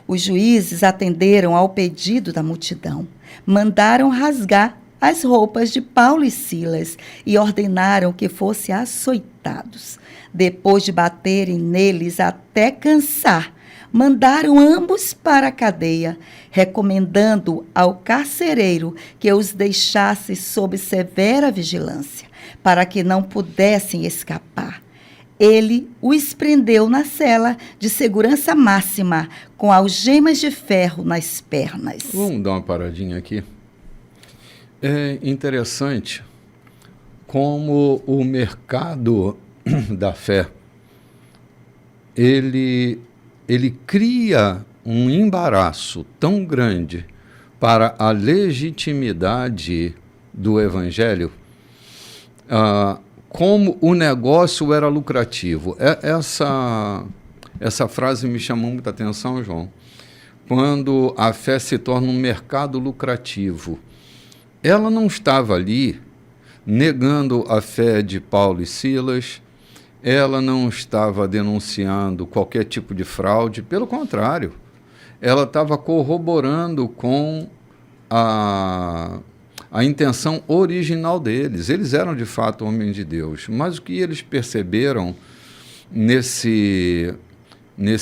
Os juízes atenderam ao pedido da multidão, mandaram rasgar as roupas de Paulo e Silas e ordenaram que fossem açoitados. Depois de baterem neles até cansar, mandaram ambos para a cadeia, recomendando ao carcereiro que os deixasse sob severa vigilância, para que não pudessem escapar. Ele os prendeu na cela de segurança máxima, com algemas de ferro nas pernas. Vamos dar uma paradinha aqui. É interessante como o mercado da fé, ele cria um embaraço tão grande para a legitimidade do evangelho, como o negócio era lucrativo. Essa frase me chamou muita atenção, João. Quando a fé se torna um mercado lucrativo, ela não estava ali negando a fé de Paulo e Silas, ela não estava denunciando qualquer tipo de fraude, pelo contrário, ela estava corroborando com a intenção original deles. Eles eram, de fato, homens de Deus, mas o que eles perceberam nesse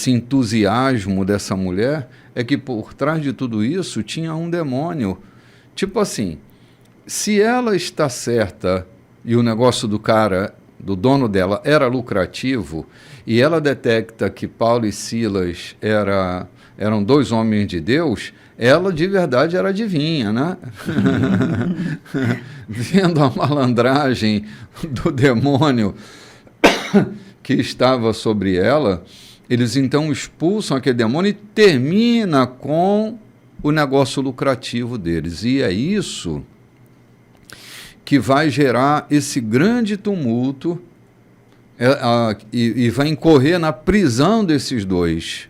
entusiasmo dessa mulher é que por trás de tudo isso tinha um demônio. Tipo assim, se ela está certa e o negócio do cara, do dono dela, era lucrativo, e ela detecta que Paulo e Silas eram dois homens de Deus, ela de verdade era adivinha, né? Vendo a malandragem do demônio que estava sobre ela, eles então expulsam aquele demônio e termina com o negócio lucrativo deles. E é isso que vai gerar esse grande tumulto e vai incorrer na prisão desses dois.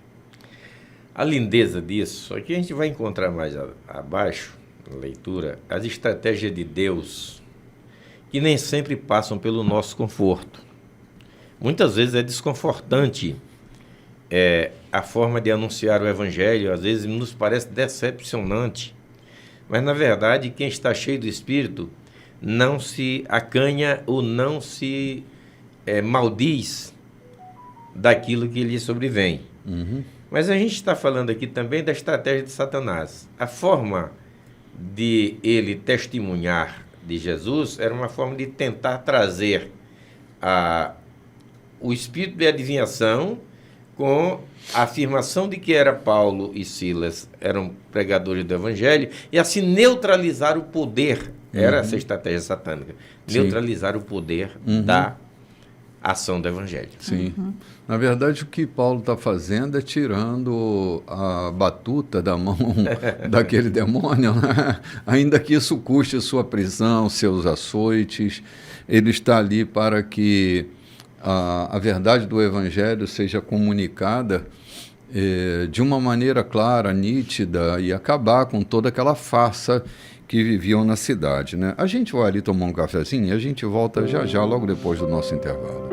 A lindeza disso, aqui a gente vai encontrar mais abaixo, na leitura, as estratégias de Deus, que nem sempre passam pelo nosso conforto. Muitas vezes é desconfortante a forma de anunciar o Evangelho, às vezes nos parece decepcionante, mas na verdade quem está cheio do Espírito não se acanha ou não se maldiz daquilo que lhe sobrevém. Mas a gente está falando aqui também da estratégia de Satanás. A forma de ele testemunhar de Jesus era uma forma de tentar trazer o espírito de adivinhação com a afirmação de que era Paulo e Silas eram pregadores do Evangelho e assim neutralizar o poder, era essa estratégia satânica, neutralizar o poder da ação do Evangelho. Sim. Na verdade, o que Paulo está fazendo é tirando a batuta da mão daquele demônio, né? Ainda que isso custe sua prisão, seus açoites, ele está ali para que a verdade do Evangelho seja comunicada de uma maneira clara, nítida, e acabar com toda aquela farsa que viviam na cidade, né? A gente vai ali tomar um cafezinho e a gente volta já já, logo depois do nosso intervalo.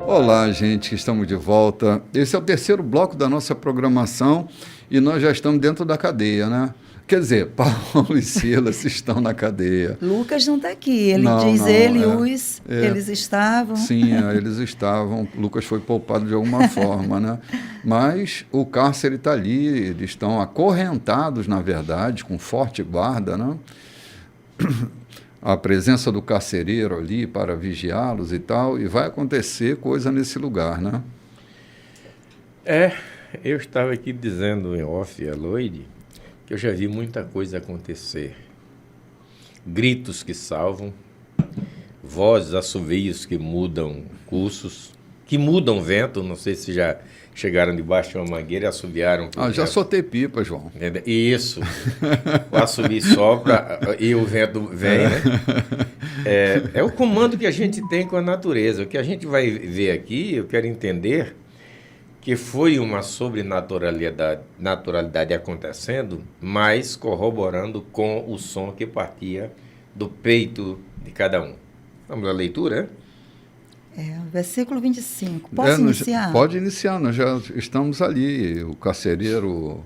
Olá, gente, estamos de volta. Esse é o terceiro bloco da nossa programação e nós já estamos dentro da cadeia, né? Quer dizer, Paulo e Silas estão na cadeia. Lucas não está aqui, ele eles estavam. Sim, eles estavam. Lucas foi poupado de alguma forma, né? Mas o cárcere está ali, eles estão acorrentados, na verdade, com forte guarda, né? A presença do carcereiro ali para vigiá-los e tal, e vai acontecer coisa nesse lugar, né? Eu estava aqui dizendo em off a Loide que eu já vi muita coisa acontecer. Gritos que salvam, vozes, assovios que mudam cursos, que mudam vento, não sei se já chegaram debaixo de uma mangueira e assoviaram. Já soltei pipa, João. Isso. O assovio sopra e o vento vem, né? É o comando que a gente tem com a natureza. O que a gente vai ver aqui, eu quero entender que foi uma sobrenaturalidade acontecendo, mas corroborando com o som que partia do peito de cada um. Vamos à leitura, Versículo 25. Posso iniciar? Pode iniciar, nós já estamos ali, o carcereiro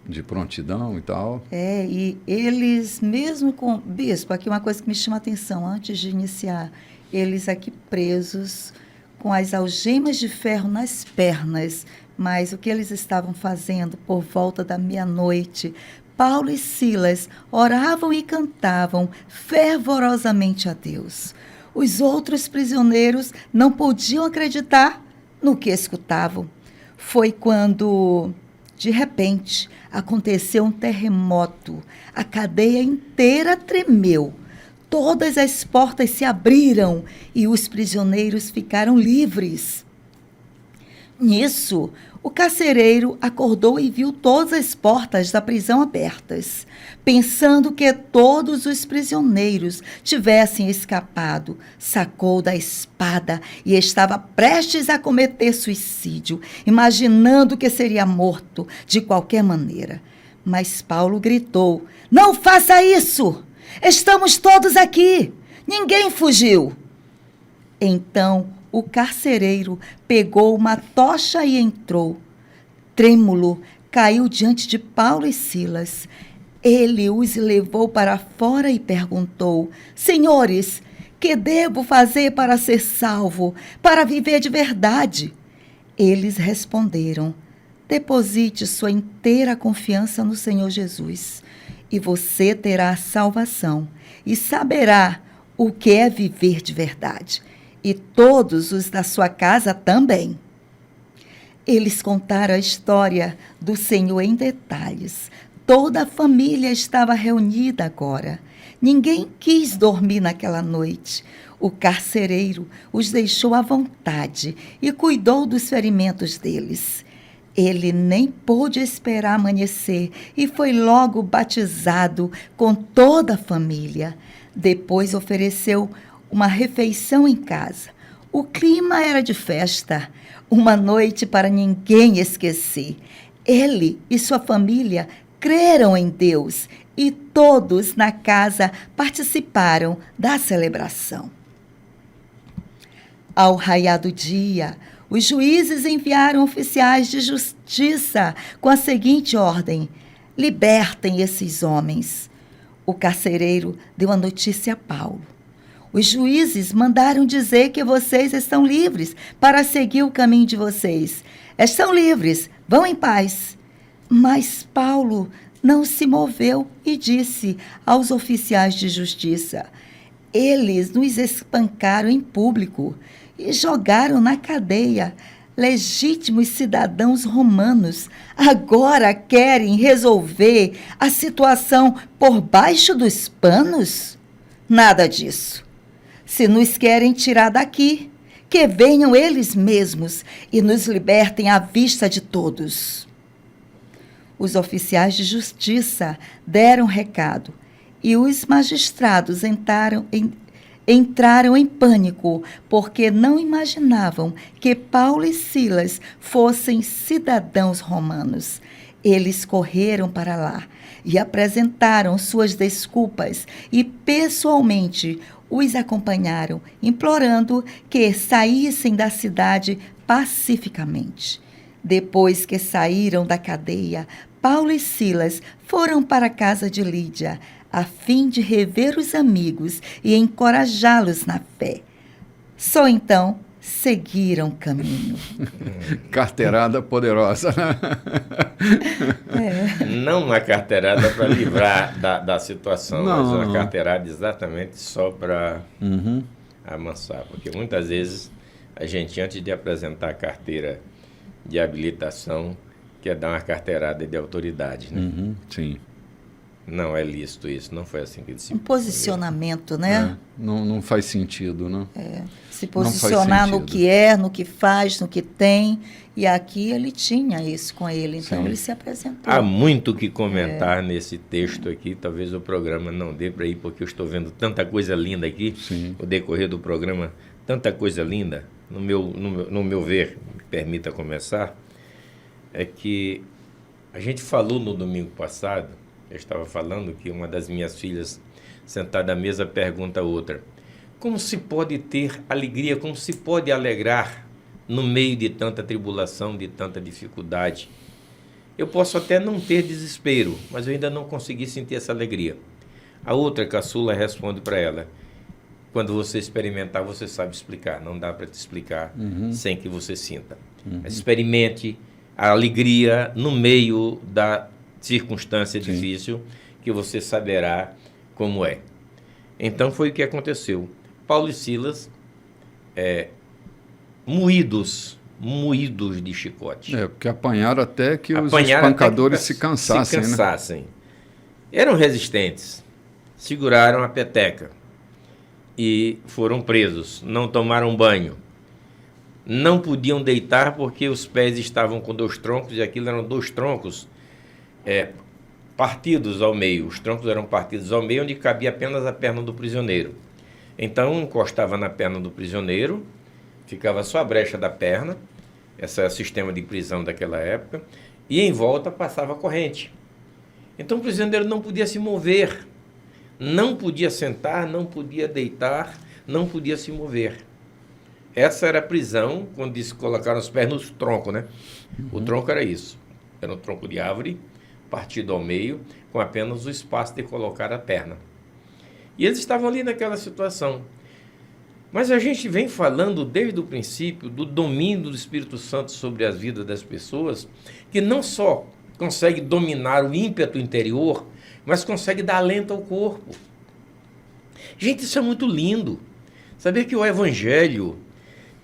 de prontidão e tal. E eles, mesmo com... Bispo, aqui uma coisa que me chama a atenção, antes de iniciar, eles aqui presos, com as algemas de ferro nas pernas, mas o que eles estavam fazendo por volta da meia-noite, Paulo e Silas oravam e cantavam fervorosamente a Deus. Os outros prisioneiros não podiam acreditar no que escutavam. Foi quando, de repente, aconteceu um terremoto. A cadeia inteira tremeu. Todas as portas se abriram e os prisioneiros ficaram livres. Nisso, o carcereiro acordou e viu todas as portas da prisão abertas. Pensando que todos os prisioneiros tivessem escapado, sacou da espada e estava prestes a cometer suicídio, imaginando que seria morto de qualquer maneira. Mas Paulo gritou: "Não faça isso! Estamos todos aqui! Ninguém fugiu!" Então, o carcereiro pegou uma tocha e entrou. Trêmulo, caiu diante de Paulo e Silas. Ele os levou para fora e perguntou: "Senhores, que devo fazer para ser salvo, para viver de verdade?" Eles responderam: "Deposite sua inteira confiança no Senhor Jesus, e você terá a salvação e saberá o que é viver de verdade, e todos os da sua casa também." Eles contaram a história do Senhor em detalhes. Toda a família estava reunida agora. Ninguém quis dormir naquela noite. O carcereiro os deixou à vontade e cuidou dos ferimentos deles. Ele nem pôde esperar amanhecer e foi logo batizado com toda a família. Depois ofereceu uma refeição em casa. O clima era de festa, uma noite para ninguém esquecer. Ele e sua família creram em Deus e todos na casa participaram da celebração. Ao raiar do dia, os juízes enviaram oficiais de justiça com a seguinte ordem: "Libertem esses homens." O carcereiro deu a notícia a Paulo. "Os juízes mandaram dizer que vocês estão livres para seguir o caminho de vocês. Estão livres, vão em paz." Mas Paulo não se moveu e disse aos oficiais de justiça: eles nos espancaram em público e jogaram na cadeia. Legítimos cidadãos romanos agora querem resolver a situação por baixo dos panos? Nada disso. Se nos querem tirar daqui, que venham eles mesmos e nos libertem à vista de todos. Os oficiais de justiça deram recado e os magistrados entraram em pânico, porque não imaginavam que Paulo e Silas fossem cidadãos romanos. Eles correram para lá e apresentaram suas desculpas e pessoalmente os acompanharam, implorando que saíssem da cidade pacificamente. Depois que saíram da cadeia, Paulo e Silas foram para a casa de Lídia, a fim de rever os amigos e encorajá-los na fé. Só então seguiram caminho. Carteirada poderosa. Não uma carteirada para livrar da situação, Não, mas uma não. carteirada exatamente só para amansar. Porque muitas vezes a gente, antes de apresentar a carteira de habilitação, quer dar uma carteirada de autoridade, né? Sim. Não é lícito isso, não foi assim que ele se... Um posicionamento, né? Não faz sentido, né? Se Não faz posicionar no sentido. que é, no que faz, no que tem. E aqui ele tinha isso com ele, então Sim. ele se apresentou. Há muito que comentar nesse texto aqui, talvez o programa não dê para ir, porque eu estou vendo tanta coisa linda aqui, Sim. o decorrer do programa, tanta coisa linda, no meu ver, me permita começar, é que a gente falou no domingo passado, eu estava falando que uma das minhas filhas, sentada à mesa, pergunta a outra: como se pode ter alegria, como se pode alegrar no meio de tanta tribulação, de tanta dificuldade? Eu posso até não ter desespero, mas eu ainda não consegui sentir essa alegria. A outra caçula responde para ela: quando você experimentar, você sabe explicar. Não dá para te explicar sem que você sinta. Mas experimente a alegria no meio da circunstância difícil, que você saberá como é. Então foi o que aconteceu. Paulo e Silas, moídos de chicote. Porque apanharam até que os Apanharam espancadores até que se cansassem, se cansassem. Eram resistentes, seguraram a peteca e foram presos, não tomaram banho. Não podiam deitar porque os pés estavam com 2 troncos, e aquilo eram 2 troncos partidos ao meio. Os troncos eram partidos ao meio, onde cabia apenas a perna do prisioneiro. Então, encostava na perna do prisioneiro, ficava só a brecha da perna, esse é o sistema de prisão daquela época, e em volta passava a corrente. Então, o prisioneiro não podia se mover, não podia sentar, não podia deitar, não podia se mover. Essa era a prisão, quando disse que colocaram os pés no tronco, né? O tronco era isso. Era um tronco de árvore, partido ao meio, com apenas o espaço de colocar a perna. E eles estavam ali naquela situação. Mas a gente vem falando desde o princípio do domínio do Espírito Santo sobre as vidas das pessoas, que não só consegue dominar o ímpeto interior, mas consegue dar alento ao corpo. Gente, isso é muito lindo. Saber que o Evangelho,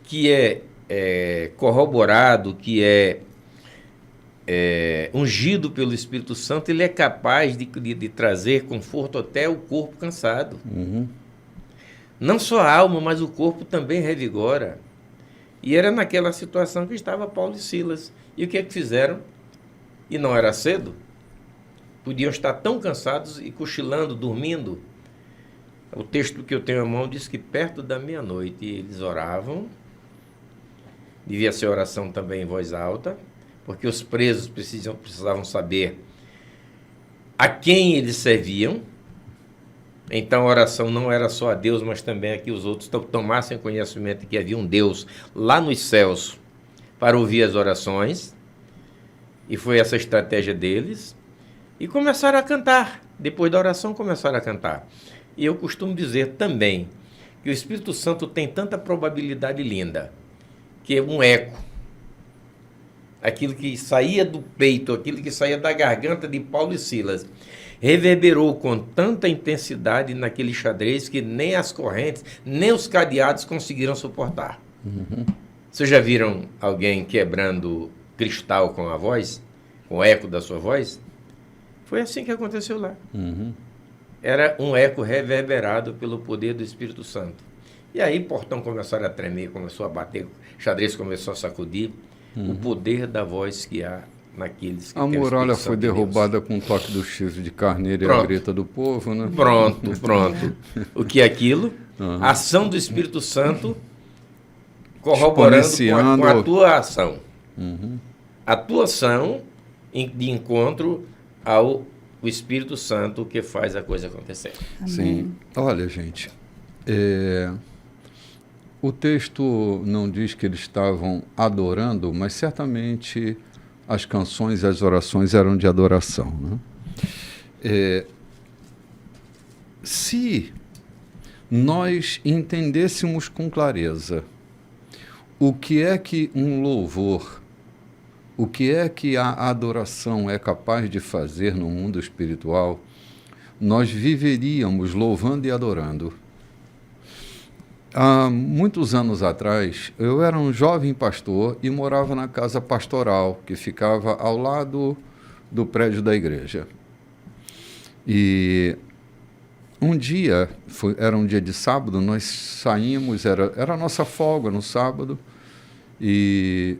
que é corroborado, que é ungido pelo Espírito Santo, ele é capaz de trazer conforto até o corpo cansado. Não só a alma, mas o corpo também revigora. E era naquela situação que estava Paulo e Silas. E o que é que fizeram? E não era cedo? Podiam estar tão cansados e cochilando, dormindo. O texto que eu tenho à mão diz que perto da meia-noite eles oravam. Devia ser oração também em voz alta, porque os presos precisavam saber a quem eles serviam. Então a oração não era só a Deus, mas também a que os outros tomassem conhecimento de que havia um Deus lá nos céus para ouvir as orações. E foi essa a estratégia deles. E começaram a cantar. Depois da oração, começaram a cantar. E eu costumo dizer também que o Espírito Santo tem tanta probabilidade linda, que é um eco. aquilo que saía do peito, aquilo que saía da garganta de Paulo e Silas, reverberou com tanta intensidade naquele xadrez que nem as correntes, nem os cadeados conseguiram suportar. Vocês já viram alguém quebrando cristal com a voz? Com o eco da sua voz? Foi assim que aconteceu lá. Era um eco reverberado pelo poder do Espírito Santo. E aí o portão começou a tremer, começou a bater, o xadrez começou a sacudir. O poder da voz que há naqueles que A têm o muralha Espírito foi Santo de Deus. derrubada com o toque do chifre de carneiro e a Pronto. grita do povo, né? Pronto. O que é aquilo? A ação do Espírito Santo corroborando com a tua ação. A tua ação de encontro ao Espírito Santo que faz a coisa acontecer. Sim. Olha, gente, o texto não diz que eles estavam adorando, mas certamente as canções e as orações eram de adoração, né? Se nós entendêssemos com clareza o que é que um louvor, o que é que a adoração é capaz de fazer no mundo espiritual, nós viveríamos louvando e adorando. Há muitos anos atrás, eu era um jovem pastor e morava na casa pastoral, que ficava ao lado do prédio da igreja. E um dia, era um dia de sábado, nós saímos, era a nossa folga no sábado, e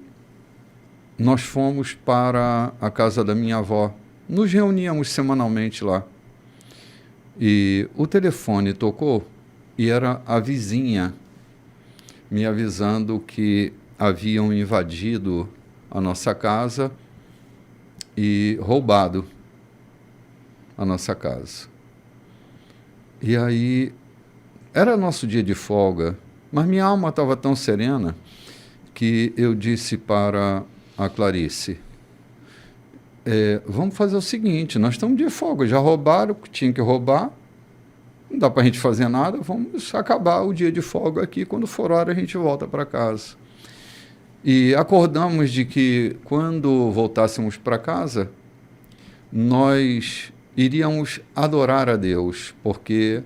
nós fomos para a casa da minha avó. Nos reuníamos semanalmente lá. E o telefone tocou e era a vizinha me avisando que haviam invadido a nossa casa e roubado a nossa casa. E aí, era nosso dia de folga, mas minha alma estava tão serena que eu disse para a Clarice, vamos fazer o seguinte, nós estamos de folga, já roubaram o que tinha que roubar, não dá para a gente fazer nada, vamos acabar o dia de folga aqui, quando for hora a gente volta para casa. E acordamos de que quando voltássemos para casa, nós iríamos adorar a Deus, porque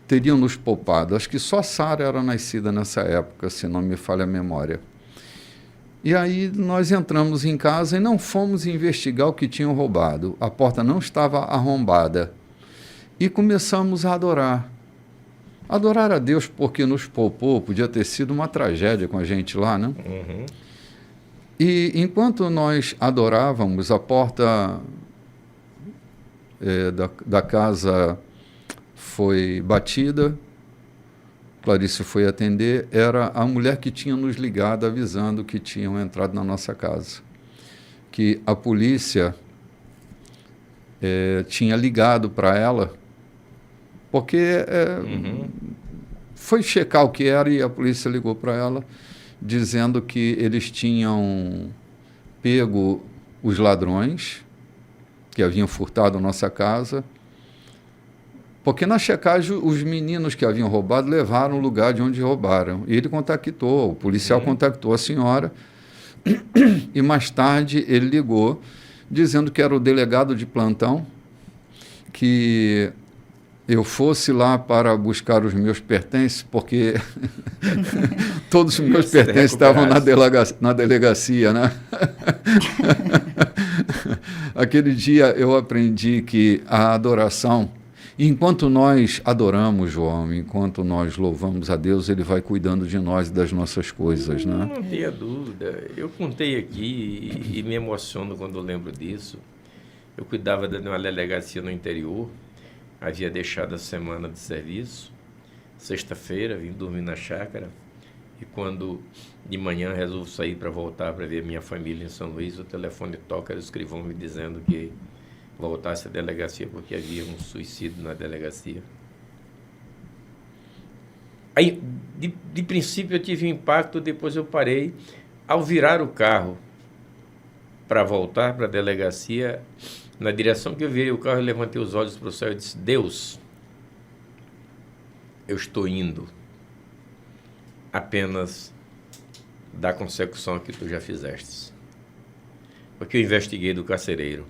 teriam nos poupado. Acho que só Sara era nascida nessa época, se não me falha a memória. E aí nós entramos em casa e não fomos investigar o que tinham roubado. A porta não estava arrombada. E começamos a adorar. Adorar a Deus porque nos poupou, podia ter sido uma tragédia com a gente lá, né? E enquanto nós adorávamos, a porta da casa foi batida, Clarice foi atender, era a mulher que tinha nos ligado avisando que tinham entrado na nossa casa, que a polícia tinha ligado para ela, porque foi checar o que era e a polícia ligou para ela, dizendo que eles tinham pego os ladrões que haviam furtado a nossa casa, porque na checagem os meninos que haviam roubado levaram o lugar de onde roubaram. E ele contactou, o policial contactou a senhora, e mais tarde ele ligou, dizendo que era o delegado de plantão, que eu fosse lá para buscar os meus pertences, porque todos os meus pertences estavam na delegacia, né? Aquele dia eu aprendi que a adoração, enquanto nós adoramos, João, enquanto nós louvamos a Deus, Ele vai cuidando de nós e das nossas coisas, né? Não tenha dúvida. Eu contei aqui e me emociono quando eu lembro disso. Eu cuidava de uma delegacia no interior, havia deixado a semana de serviço, sexta-feira, vim dormir na chácara, e quando de manhã resolvo sair para voltar para ver minha família em São Luís, o telefone toca, era o escrivão me dizendo que voltasse à delegacia porque havia um suicídio na delegacia. Aí, de princípio eu tive um impacto, depois eu parei. Ao virar o carro para voltar para a delegacia, na direção que eu virei o carro, eu levantei os olhos para o céu e disse: Deus, eu estou indo apenas da consecução que tu já fizeste. porque eu investiguei do carcereiro.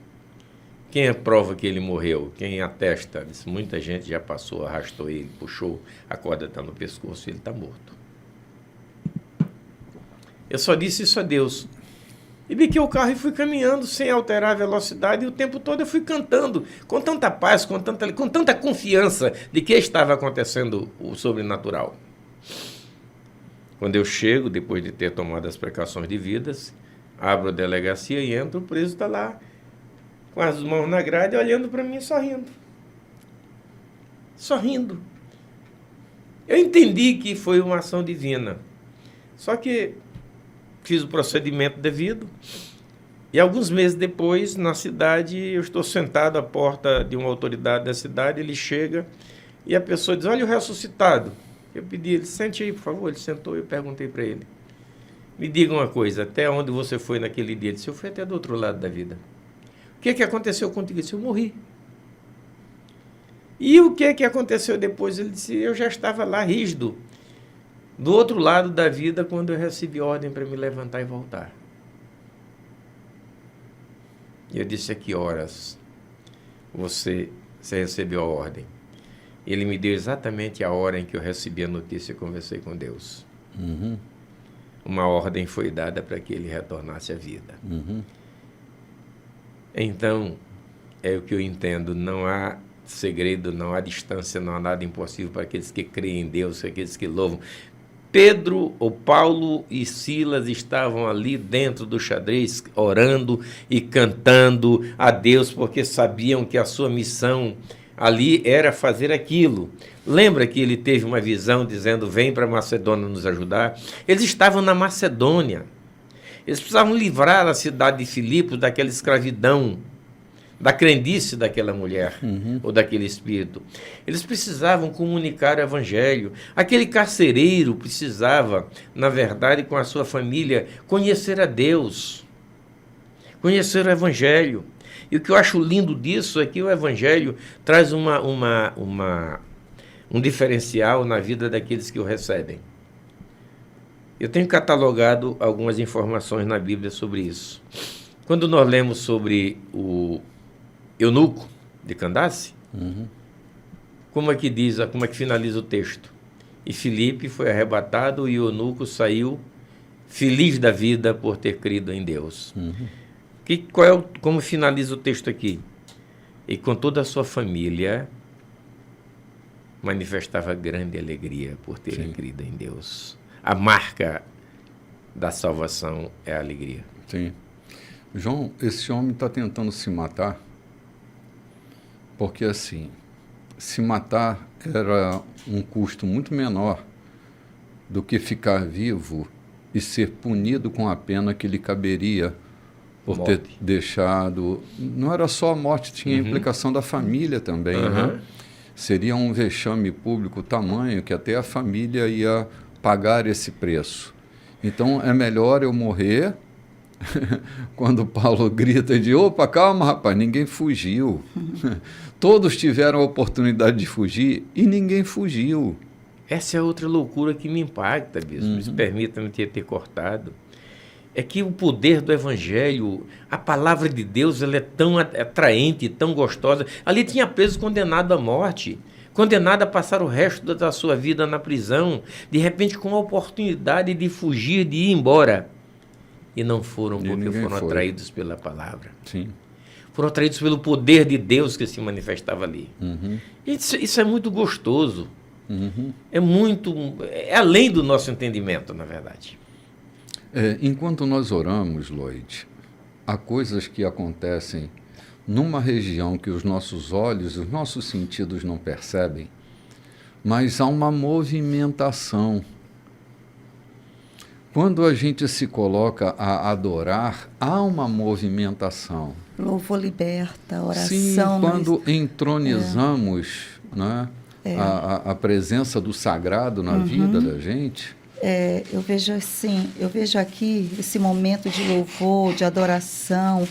Quem é prova que ele morreu? Quem atesta? Disse, muita gente já passou, arrastou ele, puxou, a corda está no pescoço, ele está morto. Eu só disse isso a Deus. E biquei o carro e fui caminhando sem alterar a velocidade, e o tempo todo eu fui cantando, com tanta paz, com tanta confiança de que estava acontecendo o sobrenatural. Quando eu chego, depois de ter tomado as precauções devidas, abro a delegacia e entro, o preso está lá, com as mãos na grade, olhando para mim, sorrindo. Sorrindo. Eu entendi que foi uma ação divina. Só que fiz o procedimento devido. E alguns meses depois, na cidade, eu estou sentado à porta de uma autoridade da cidade, ele chega e a pessoa diz, olha o ressuscitado. Eu pedi, ele, sente aí, por favor. Ele sentou e eu perguntei para ele. Me diga uma coisa, até onde você foi naquele dia? Ele disse, eu fui até do outro lado da vida. O que aconteceu contigo? Ele disse, eu morri. E o que aconteceu depois? Ele disse, eu já estava lá rígido, do outro lado da vida, quando eu recebi ordem para me levantar e voltar. E eu disse, a que horas você recebeu a ordem? Ele me deu exatamente a hora em que eu recebi a notícia e conversei com Deus. Uhum. Uma ordem foi dada para que ele retornasse à vida. Uhum. Então, é o que eu entendo, não há segredo, não há distância, não há nada impossível para aqueles que creem em Deus, aqueles que louvam. Pedro, ou Paulo e Silas estavam ali dentro do xadrez, orando e cantando a Deus, porque sabiam que a sua missão ali era fazer aquilo. Lembra que ele teve uma visão dizendo, vem para Macedônia nos ajudar? Eles estavam na Macedônia. Eles precisavam livrar a cidade de Filipos daquela escravidão, da crendice daquela mulher, ou daquele espírito. Eles precisavam comunicar o evangelho. Aquele carcereiro precisava, na verdade, com a sua família, conhecer a Deus, conhecer o evangelho. E o que eu acho lindo disso é que o evangelho traz um diferencial na vida daqueles que o recebem. Eu tenho catalogado algumas informações na Bíblia sobre isso. Quando nós lemos sobre o eunuco de Candace, como é que finaliza o texto? E Filipe foi arrebatado e o eunuco feliz da vida por ter crido em Deus. Como finaliza o texto aqui? E com toda a sua família manifestava grande alegria por terem crido em Deus. A marca da salvação é a alegria. Sim. João, esse homem está tentando se matar porque, assim, se matar era um custo muito menor do que ficar vivo e ser punido com a pena que lhe caberia por ter deixado... Não era só a morte, tinha a implicação da família também, né? Seria um vexame público tamanho que até a família ia pagar esse preço. Então, é melhor eu morrer quando Paulo grita de, opa, calma, rapaz, ninguém fugiu. Todos tiveram a oportunidade de fugir e ninguém fugiu. Essa é outra loucura que me impacta, bispo. Permita-me ter cortado. É que o poder do evangelho, a palavra de Deus, ela é tão atraente, tão gostosa. Ali tinha preso condenado à morte, condenado a passar o resto da sua vida na prisão, de repente com a oportunidade de fugir, de ir embora. E não foram, porque foram atraídos pela palavra. Sim. Foram atraídos pelo poder de Deus que se manifestava ali. Isso é muito gostoso. É além do nosso entendimento, na verdade. Enquanto nós oramos, Lloyd, há coisas que acontecem numa região que os nossos olhos, os nossos sentidos não percebem, mas há uma movimentação. Quando a gente se coloca a adorar, há uma movimentação. Louvor liberta, oração. Sim, quando entronizamos né, a presença do sagrado na vida da gente. Eu vejo assim, eu vejo aqui esse momento de louvor, de adoração.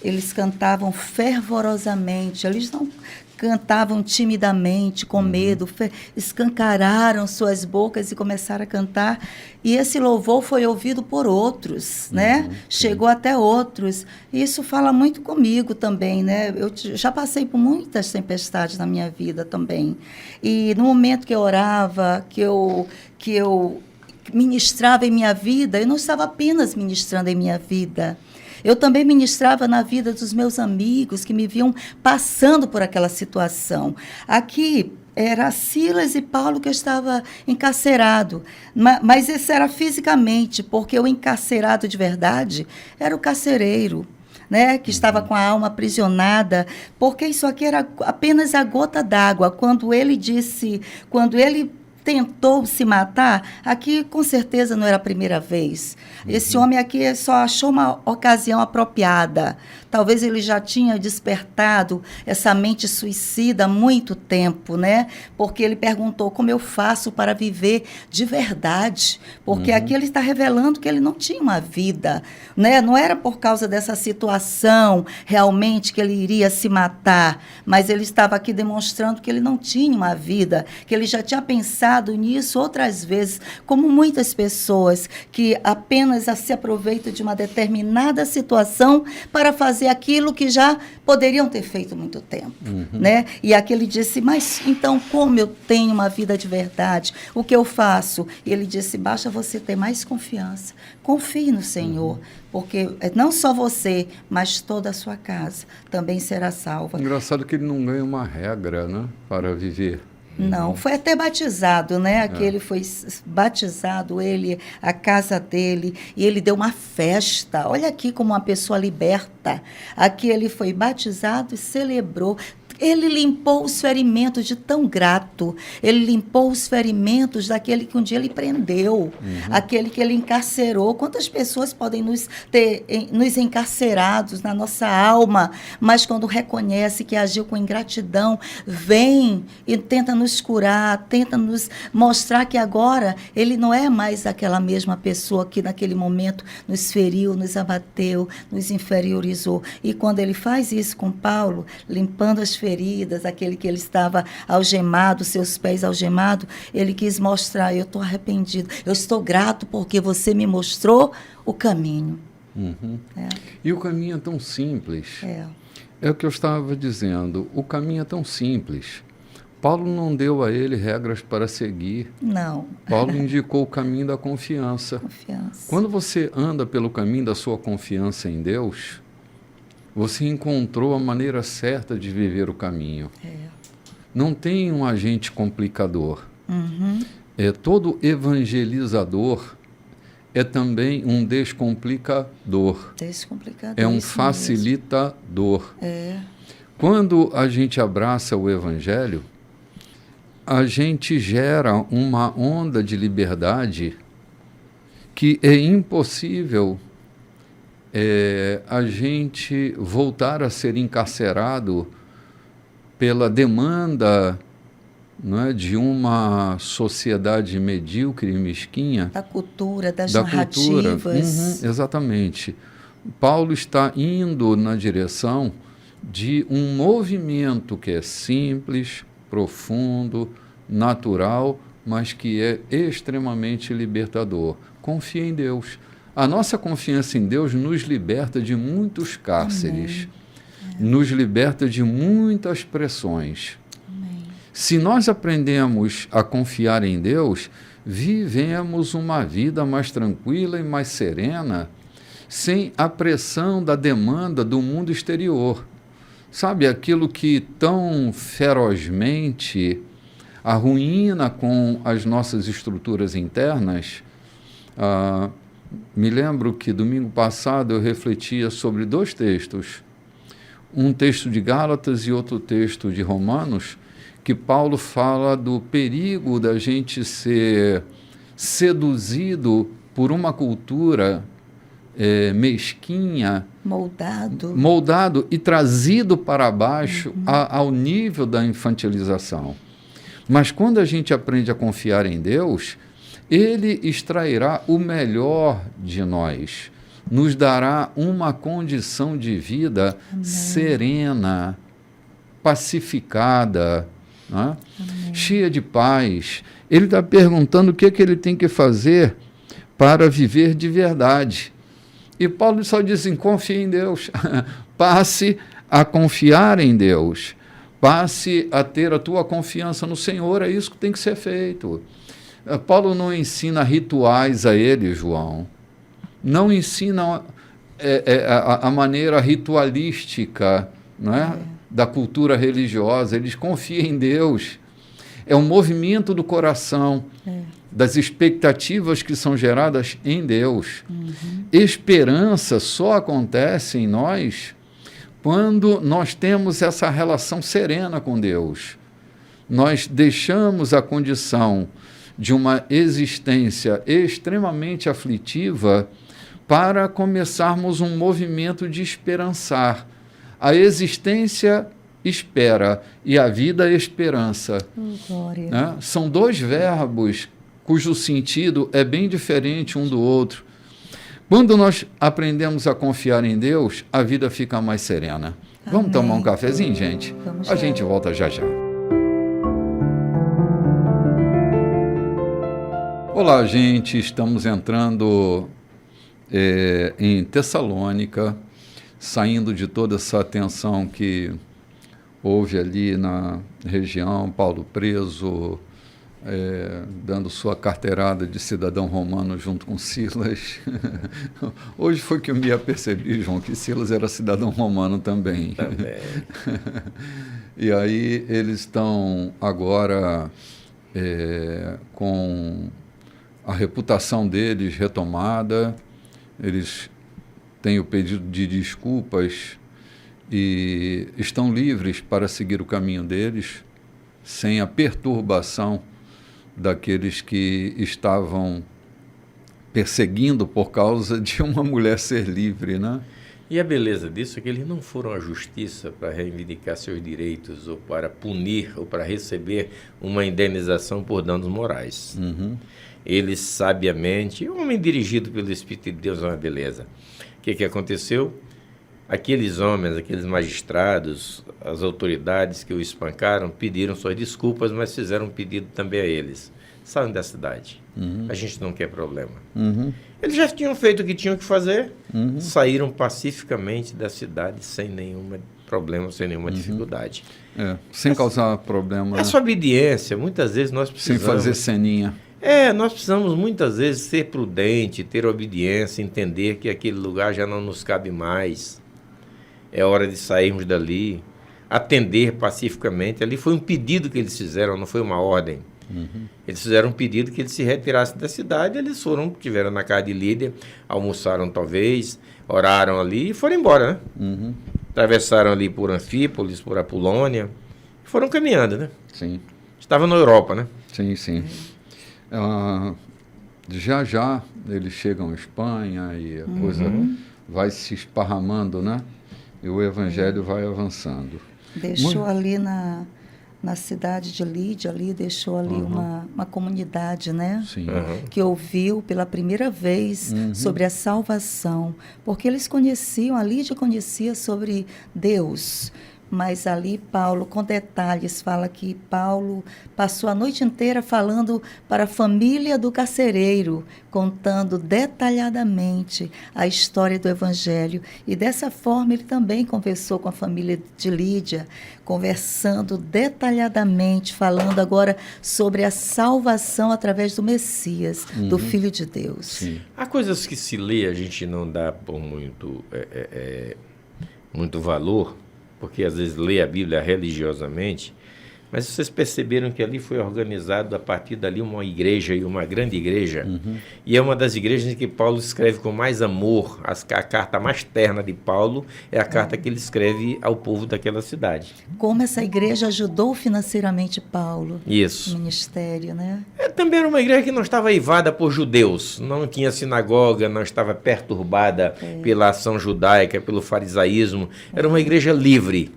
eles cantavam fervorosamente, eles não cantavam timidamente, com medo, escancararam suas bocas e começaram a cantar, e esse louvor foi ouvido por outros, né? Chegou até outros. Isso fala muito comigo também, né? Eu já passei por muitas tempestades na minha vida também, e no momento que eu orava, que eu ministrava em minha vida, eu não estava apenas ministrando em minha vida, eu também ministrava na vida dos meus amigos que me viam passando por aquela situação. Aqui era Silas e Paulo que eu estava encarcerado, mas esse era fisicamente, porque o encarcerado de verdade era o carcereiro, né, que estava com a alma aprisionada, porque isso aqui era apenas a gota d'água. Quando ele tentou se matar, aqui com certeza não era a primeira vez. Esse homem aqui só achou uma ocasião apropriada. Talvez ele já tinha despertado essa mente suicida há muito tempo, né? Porque ele perguntou como eu faço para viver de verdade. Porque aqui ele está revelando que ele não tinha uma vida, né? Não era por causa dessa situação realmente que ele iria se matar, mas ele estava aqui demonstrando que ele não tinha uma vida, que ele já tinha pensado nisso outras vezes, como muitas pessoas que apenas se aproveitam de uma determinada situação para fazer aquilo que já poderiam ter feito há muito tempo, né? E aqui ele disse, mas então como eu tenho uma vida de verdade, o que eu faço? E ele disse, basta você ter mais confiança, confie no Senhor, porque não só você, mas toda a sua casa também será salva. Engraçado que ele não ganha uma regra, né, para viver. Não, foi até batizado, né? Aqui ele foi batizado, ele, a casa dele, e ele deu uma festa. Olha aqui como uma pessoa liberta. Aqui ele foi batizado e celebrou. Ele limpou os ferimentos de tão grato. Ele limpou os ferimentos daquele que um dia ele prendeu, aquele que ele encarcerou. Quantas pessoas podem nos encarcerados na nossa alma, mas quando reconhece que agiu com ingratidão, vem e tenta nos curar, tenta nos mostrar que agora ele não é mais aquela mesma pessoa que naquele momento nos feriu, nos abateu, nos inferiorizou. E quando ele faz isso com Paulo, limpando as feridas, aquele que ele estava algemado, seus pés algemados, ele quis mostrar, eu estou arrependido, eu estou grato porque você me mostrou o caminho. E o caminho é tão simples. É o que eu estava dizendo, o caminho é tão simples. Paulo não deu a ele regras para seguir. Não. Paulo indicou o caminho da confiança. Quando você anda pelo caminho da sua confiança em Deus, você encontrou a maneira certa de viver o caminho. Não tem um agente complicador. Todo evangelizador é também um descomplicador. É um facilitador. Quando a gente abraça o Evangelho, a gente gera uma onda de liberdade que é impossível a gente voltar a ser encarcerado pela demanda, não é, de uma sociedade medíocre e mesquinha. Da cultura, das narrativas. Exatamente. Paulo está indo na direção de um movimento que é simples, profundo, natural, mas que é extremamente libertador. Confia em Deus. A nossa confiança em Deus nos liberta de muitos cárceres, nos liberta de muitas pressões. Se nós aprendemos a confiar em Deus, vivemos uma vida mais tranquila e mais serena, sem a pressão da demanda do mundo exterior. Sabe, aquilo que tão ferozmente arruína com as nossas estruturas internas. Me lembro que domingo passado eu refletia sobre 2 textos, um texto de Gálatas e outro texto de Romanos, que Paulo fala do perigo da gente ser seduzido por uma cultura mesquinha, moldado e trazido para baixo ao nível da infantilização. Mas quando a gente aprende a confiar em Deus, Ele extrairá o melhor de nós. nos dará uma condição de vida serena, pacificada, né? Cheia de paz. Ele está perguntando o que ele tem que fazer para viver de verdade. E Paulo só diz assim, confie em Deus, passe a confiar em Deus, passe a ter a tua confiança no Senhor, é isso que tem que ser feito. Paulo não ensina rituais a ele, João, não ensina a maneira ritualística, não é? Da cultura religiosa, eles confiam em Deus, é um movimento do coração, das expectativas que são geradas em Deus. Esperança só acontece em nós quando nós temos essa relação serena com Deus. Nós deixamos a condição de uma existência extremamente aflitiva para começarmos um movimento de esperançar. A existência espera e a vida esperança. Glória. Né? São dois verbos cujo sentido é bem diferente um do outro. Quando nós aprendemos a confiar em Deus, a vida fica mais serena. Vamos Amém. tomar um cafezinho, gente? Vamos A lá. gente volta já já. Olá, gente. Estamos entrando em Tessalônica, saindo de toda essa tensão que houve ali na região, Paulo preso, dando sua carteirada de cidadão romano junto com Silas. Hoje foi que eu me apercebi, João, que Silas era cidadão romano também. E aí eles estão agora com a reputação deles retomada, eles têm o pedido de desculpas e estão livres para seguir o caminho deles, sem a perturbação daqueles que estavam perseguindo por causa de uma mulher ser livre, né? E a beleza disso é que eles não foram à justiça para reivindicar seus direitos ou para punir ou para receber uma indenização por danos morais. Eles sabiamente, um homem dirigido pelo Espírito de Deus é uma beleza. O que aconteceu? Aqueles homens, aqueles magistrados, as autoridades que o espancaram, pediram suas desculpas, mas fizeram um pedido também a eles. Saiam da cidade. A gente não quer problema. Eles já tinham feito o que tinham que fazer, saíram pacificamente da cidade sem nenhum problema, sem nenhuma dificuldade. Sem causar problema. Essa obediência, muitas vezes nós precisamos... Sem fazer ceninha. Nós precisamos muitas vezes ser prudente, ter obediência, entender que aquele lugar já não nos cabe mais. É hora de sairmos dali, atender pacificamente. Ali foi um pedido que eles fizeram, não foi uma ordem. Eles fizeram um pedido que eles se retirassem da cidade, eles tiveram na casa de Lídia, almoçaram talvez, oraram ali e foram embora, né? Atravessaram ali por Anfípolis, por Apolônia, e foram caminhando, né? Sim. Estavam na Europa, né? Sim. Já eles chegam à Espanha e a coisa vai se esparramando, né? E o evangelho vai avançando. Deixou ali na cidade de Lídia, ali deixou ali uma comunidade, né? Sim. Que ouviu pela primeira vez sobre a salvação, porque eles conheciam, a Lídia conhecia sobre Deus, mas ali Paulo, com detalhes, fala que Paulo passou a noite inteira falando para a família do carcereiro, contando detalhadamente a história do Evangelho. E dessa forma ele também conversou com a família de Lídia, conversando detalhadamente, falando agora sobre a salvação através do Messias, do Filho de Deus. Sim. Há coisas que se lê, a gente não dá por muito valor, porque às vezes lê a Bíblia religiosamente, mas vocês perceberam que ali foi organizado a partir dali uma igreja, e uma grande igreja, e é uma das igrejas em que Paulo escreve com mais amor. A carta mais terna de Paulo é a carta que ele escreve ao povo daquela cidade. Como essa igreja ajudou financeiramente Paulo Isso. no ministério, né? Também era uma igreja que não estava aivada por judeus, não tinha sinagoga, não estava perturbada pela ação judaica, pelo farisaísmo, era uma igreja livre.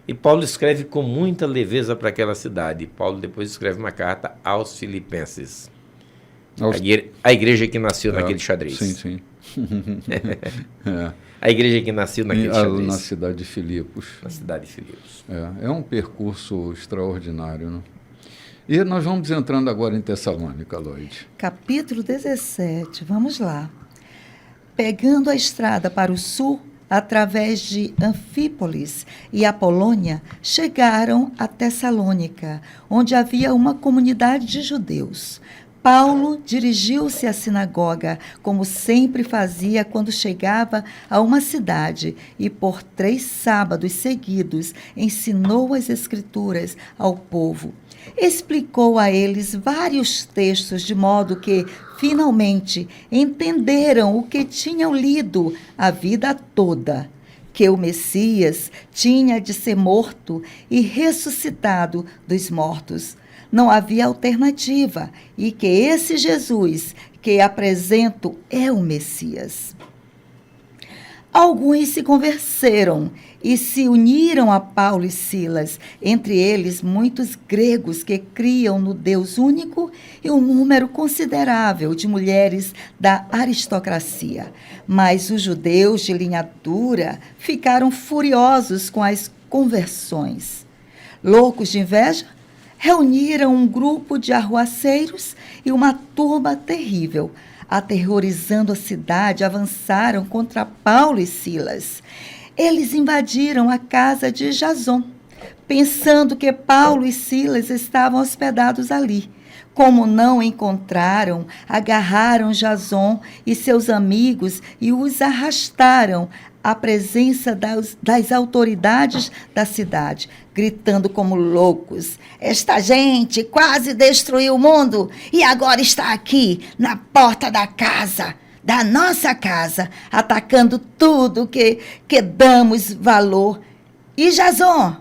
E Paulo escreve com muita leveza para aquela cidade. Paulo depois escreve uma carta aos Filipenses, a igreja que nasceu naquele xadrez. Sim. É. A igreja que nasceu naquele xadrez. Na cidade de Filipos. Na cidade de Filipos. É um percurso extraordinário, né? E nós vamos entrando agora em Tessalônica, Lloyd. Capítulo 17, vamos lá. Pegando a estrada para o sul, através de Anfípolis e Apolônia, chegaram a Tessalônica, onde havia uma comunidade de judeus. Paulo dirigiu-se à sinagoga, como sempre fazia quando chegava a uma cidade, e por 3 sábados seguidos ensinou as Escrituras ao povo. Explicou a eles vários textos, de modo que, finalmente, entenderam o que tinham lido a vida toda, que o Messias tinha de ser morto e ressuscitado dos mortos. Não havia alternativa, e que esse Jesus que apresento é o Messias. Alguns se converteram e se uniram a Paulo e Silas, entre eles muitos gregos que criam no Deus único e um número considerável de mulheres da aristocracia. Mas os judeus de linha dura ficaram furiosos com as conversões. Loucos de inveja, reuniram um grupo de arruaceiros e uma turba terrível. Aterrorizando a cidade, avançaram contra Paulo e Silas. Eles invadiram a casa de Jason, pensando que Paulo e Silas estavam hospedados ali. Como não encontraram, agarraram Jason e seus amigos e os arrastaram à presença das autoridades da cidade, gritando como loucos: "Esta gente quase destruiu o mundo e agora está aqui na porta da nossa casa, atacando tudo que damos valor. E Jason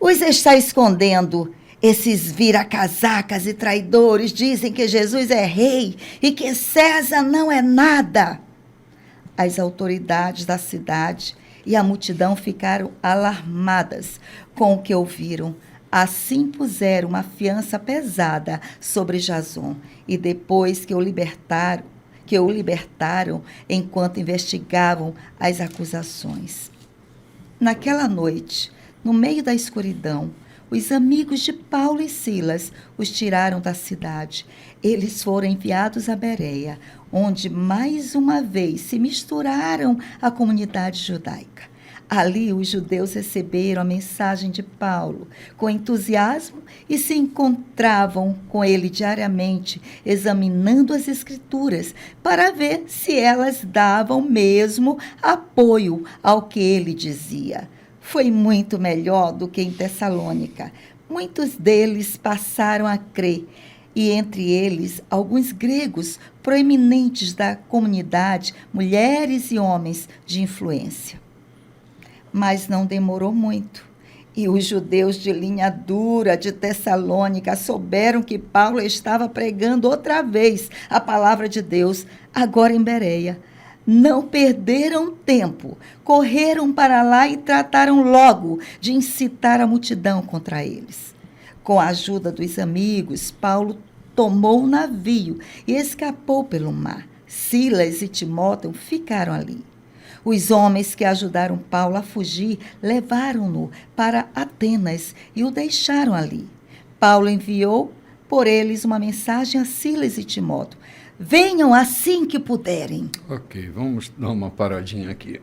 os está escondendo. Esses vira-casacas e traidores dizem que Jesus é rei e que César não é nada." As autoridades da cidade e a multidão ficaram alarmadas com o que ouviram. Assim puseram uma fiança pesada sobre Jason e depois que o libertaram enquanto investigavam as acusações. Naquela noite, no meio da escuridão, os amigos de Paulo e Silas os tiraram da cidade. Eles foram enviados a Bereia, onde mais uma vez se misturaram à comunidade judaica. Ali os judeus receberam a mensagem de Paulo com entusiasmo e se encontravam com ele diariamente, examinando as Escrituras para ver se elas davam mesmo apoio ao que ele dizia. Foi muito melhor do que em Tessalônica. Muitos deles passaram a crer, e entre eles alguns gregos proeminentes da comunidade, mulheres e homens de influência. Mas não demorou muito, e os judeus de linha dura de Tessalônica souberam que Paulo estava pregando outra vez a palavra de Deus, agora em Bereia. Não perderam tempo, correram para lá e trataram logo de incitar a multidão contra eles. Com a ajuda dos amigos, Paulo tomou um navio e escapou pelo mar. Silas e Timóteo ficaram ali. Os homens que ajudaram Paulo a fugir levaram-no para Atenas e o deixaram ali. Paulo enviou por eles uma mensagem a Silas e Timóteo: "Venham assim que puderem." Ok, vamos dar uma paradinha aqui.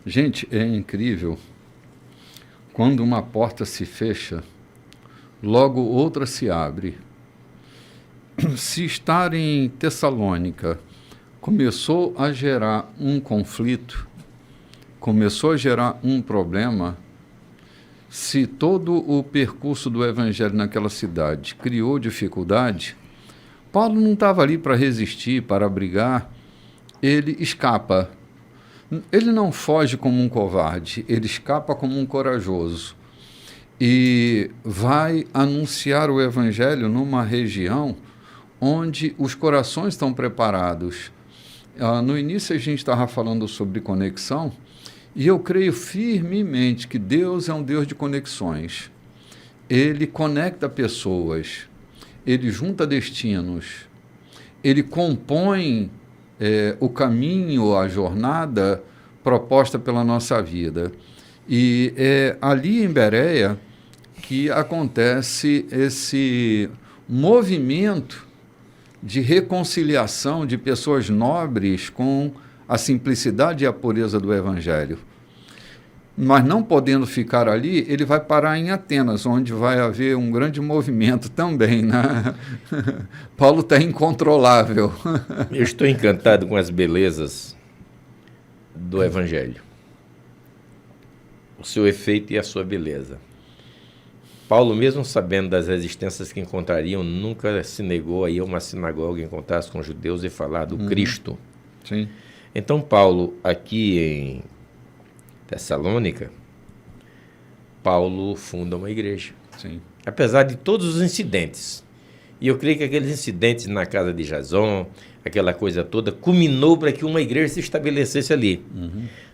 Gente, é incrível. Quando uma porta se fecha, logo outra se abre. Se estar em Tessalônica começou a gerar um conflito, começou a gerar um problema, se todo o percurso do evangelho naquela cidade criou dificuldade, Paulo não estava ali para resistir, para brigar, ele escapa. Ele não foge como um covarde, ele escapa como um corajoso e vai anunciar o evangelho numa região onde os corações estão preparados. No início a gente estava falando sobre conexão e eu creio firmemente que Deus é um Deus de conexões. Ele conecta pessoas, ele junta destinos, ele compõe o caminho, a jornada proposta pela nossa vida. E é ali em Bereia que acontece esse movimento de reconciliação de pessoas nobres com a simplicidade e a pureza do Evangelho. Mas não podendo ficar ali, ele vai parar em Atenas, onde vai haver um grande movimento também, né? Paulo está incontrolável. Eu estou encantado com as belezas do Evangelho. O seu efeito e a sua beleza. Paulo, mesmo sabendo das resistências que encontrariam, nunca se negou a ir a uma sinagoga, encontrar-se com judeus e falar do Cristo. Sim. Então, Paulo, aqui em Tessalônica, Paulo funda uma igreja. Sim. Apesar de todos os incidentes. E eu creio que aqueles incidentes na casa de Jason, aquela coisa toda, culminou para que uma igreja se estabelecesse ali.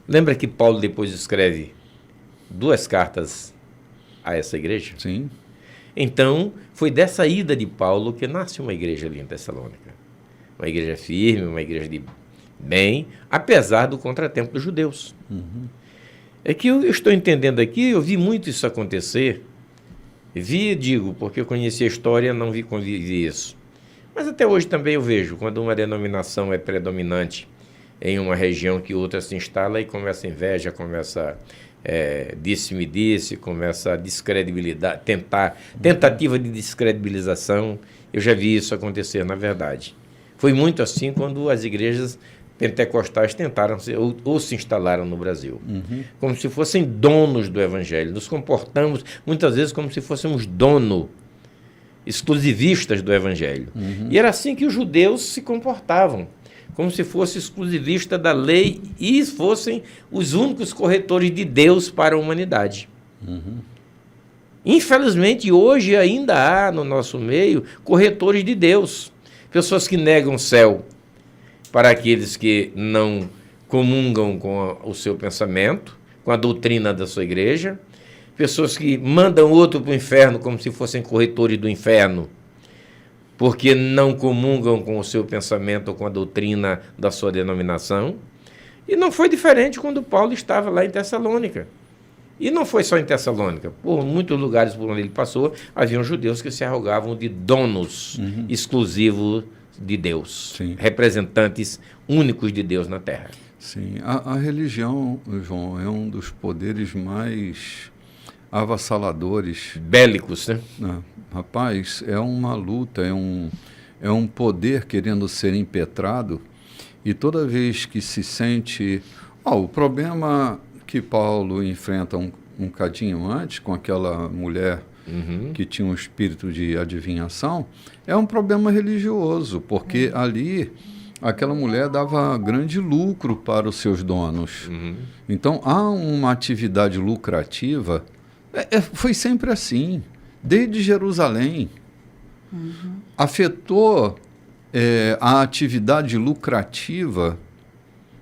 Lembra que Paulo depois escreve 2 cartas a essa igreja? Sim. Então, foi dessa ida de Paulo que nasce uma igreja ali em Tessalônica. Uma igreja firme, uma igreja de bem, apesar do contratempo dos judeus. É que eu estou entendendo aqui, eu vi muito isso acontecer. Digo, porque eu conheci a história, não convivi isso. Mas até hoje também eu vejo, quando uma denominação é predominante em uma região que outra se instala e começa a inveja, começa disse-me disse, começa a descredibilidade, tentativa de descredibilização. Eu já vi isso acontecer, na verdade. Foi muito assim quando as igrejas pentecostais tentaram ou se instalaram no Brasil. Como se fossem donos do Evangelho. Nos comportamos muitas vezes como se fôssemos exclusivistas do Evangelho. E era assim que os judeus se comportavam, como se fosse exclusivista da lei e fossem os únicos corretores de Deus para a humanidade. Infelizmente, hoje ainda há no nosso meio corretores de Deus, pessoas que negam o céu para aqueles que não comungam com o seu pensamento, com a doutrina da sua igreja, pessoas que mandam outro para o inferno como se fossem corretores do inferno, porque não comungam com o seu pensamento ou com a doutrina da sua denominação. E não foi diferente quando Paulo estava lá em Tessalônica. E não foi só em Tessalônica. Por muitos lugares por onde ele passou, haviam judeus que se arrogavam de donos exclusivos de Deus. Sim. Representantes únicos de Deus na Terra. Sim. A religião, João, é um dos poderes mais avassaladores. Bélicos, né? Rapaz, é uma luta, é um poder querendo ser impetrado, e toda vez que se sente... o problema que Paulo enfrenta um cadinho antes, com aquela mulher que tinha um espírito de adivinhação, é um problema religioso, porque ali aquela mulher dava grande lucro para os seus donos. Então, há uma atividade lucrativa, foi sempre assim. Desde Jerusalém, afetou a atividade lucrativa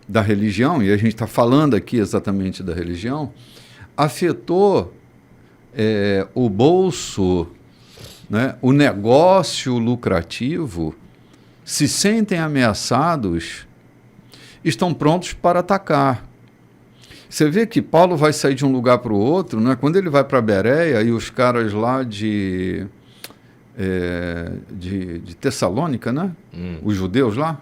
da religião, e a gente está falando aqui exatamente da religião, afetou o bolso, né, o negócio lucrativo, se sentem ameaçados, estão prontos para atacar. Você vê que Paulo vai sair de um lugar para o outro, né? Quando ele vai para Bereia e os caras lá de Tessalônica, né? Os judeus lá,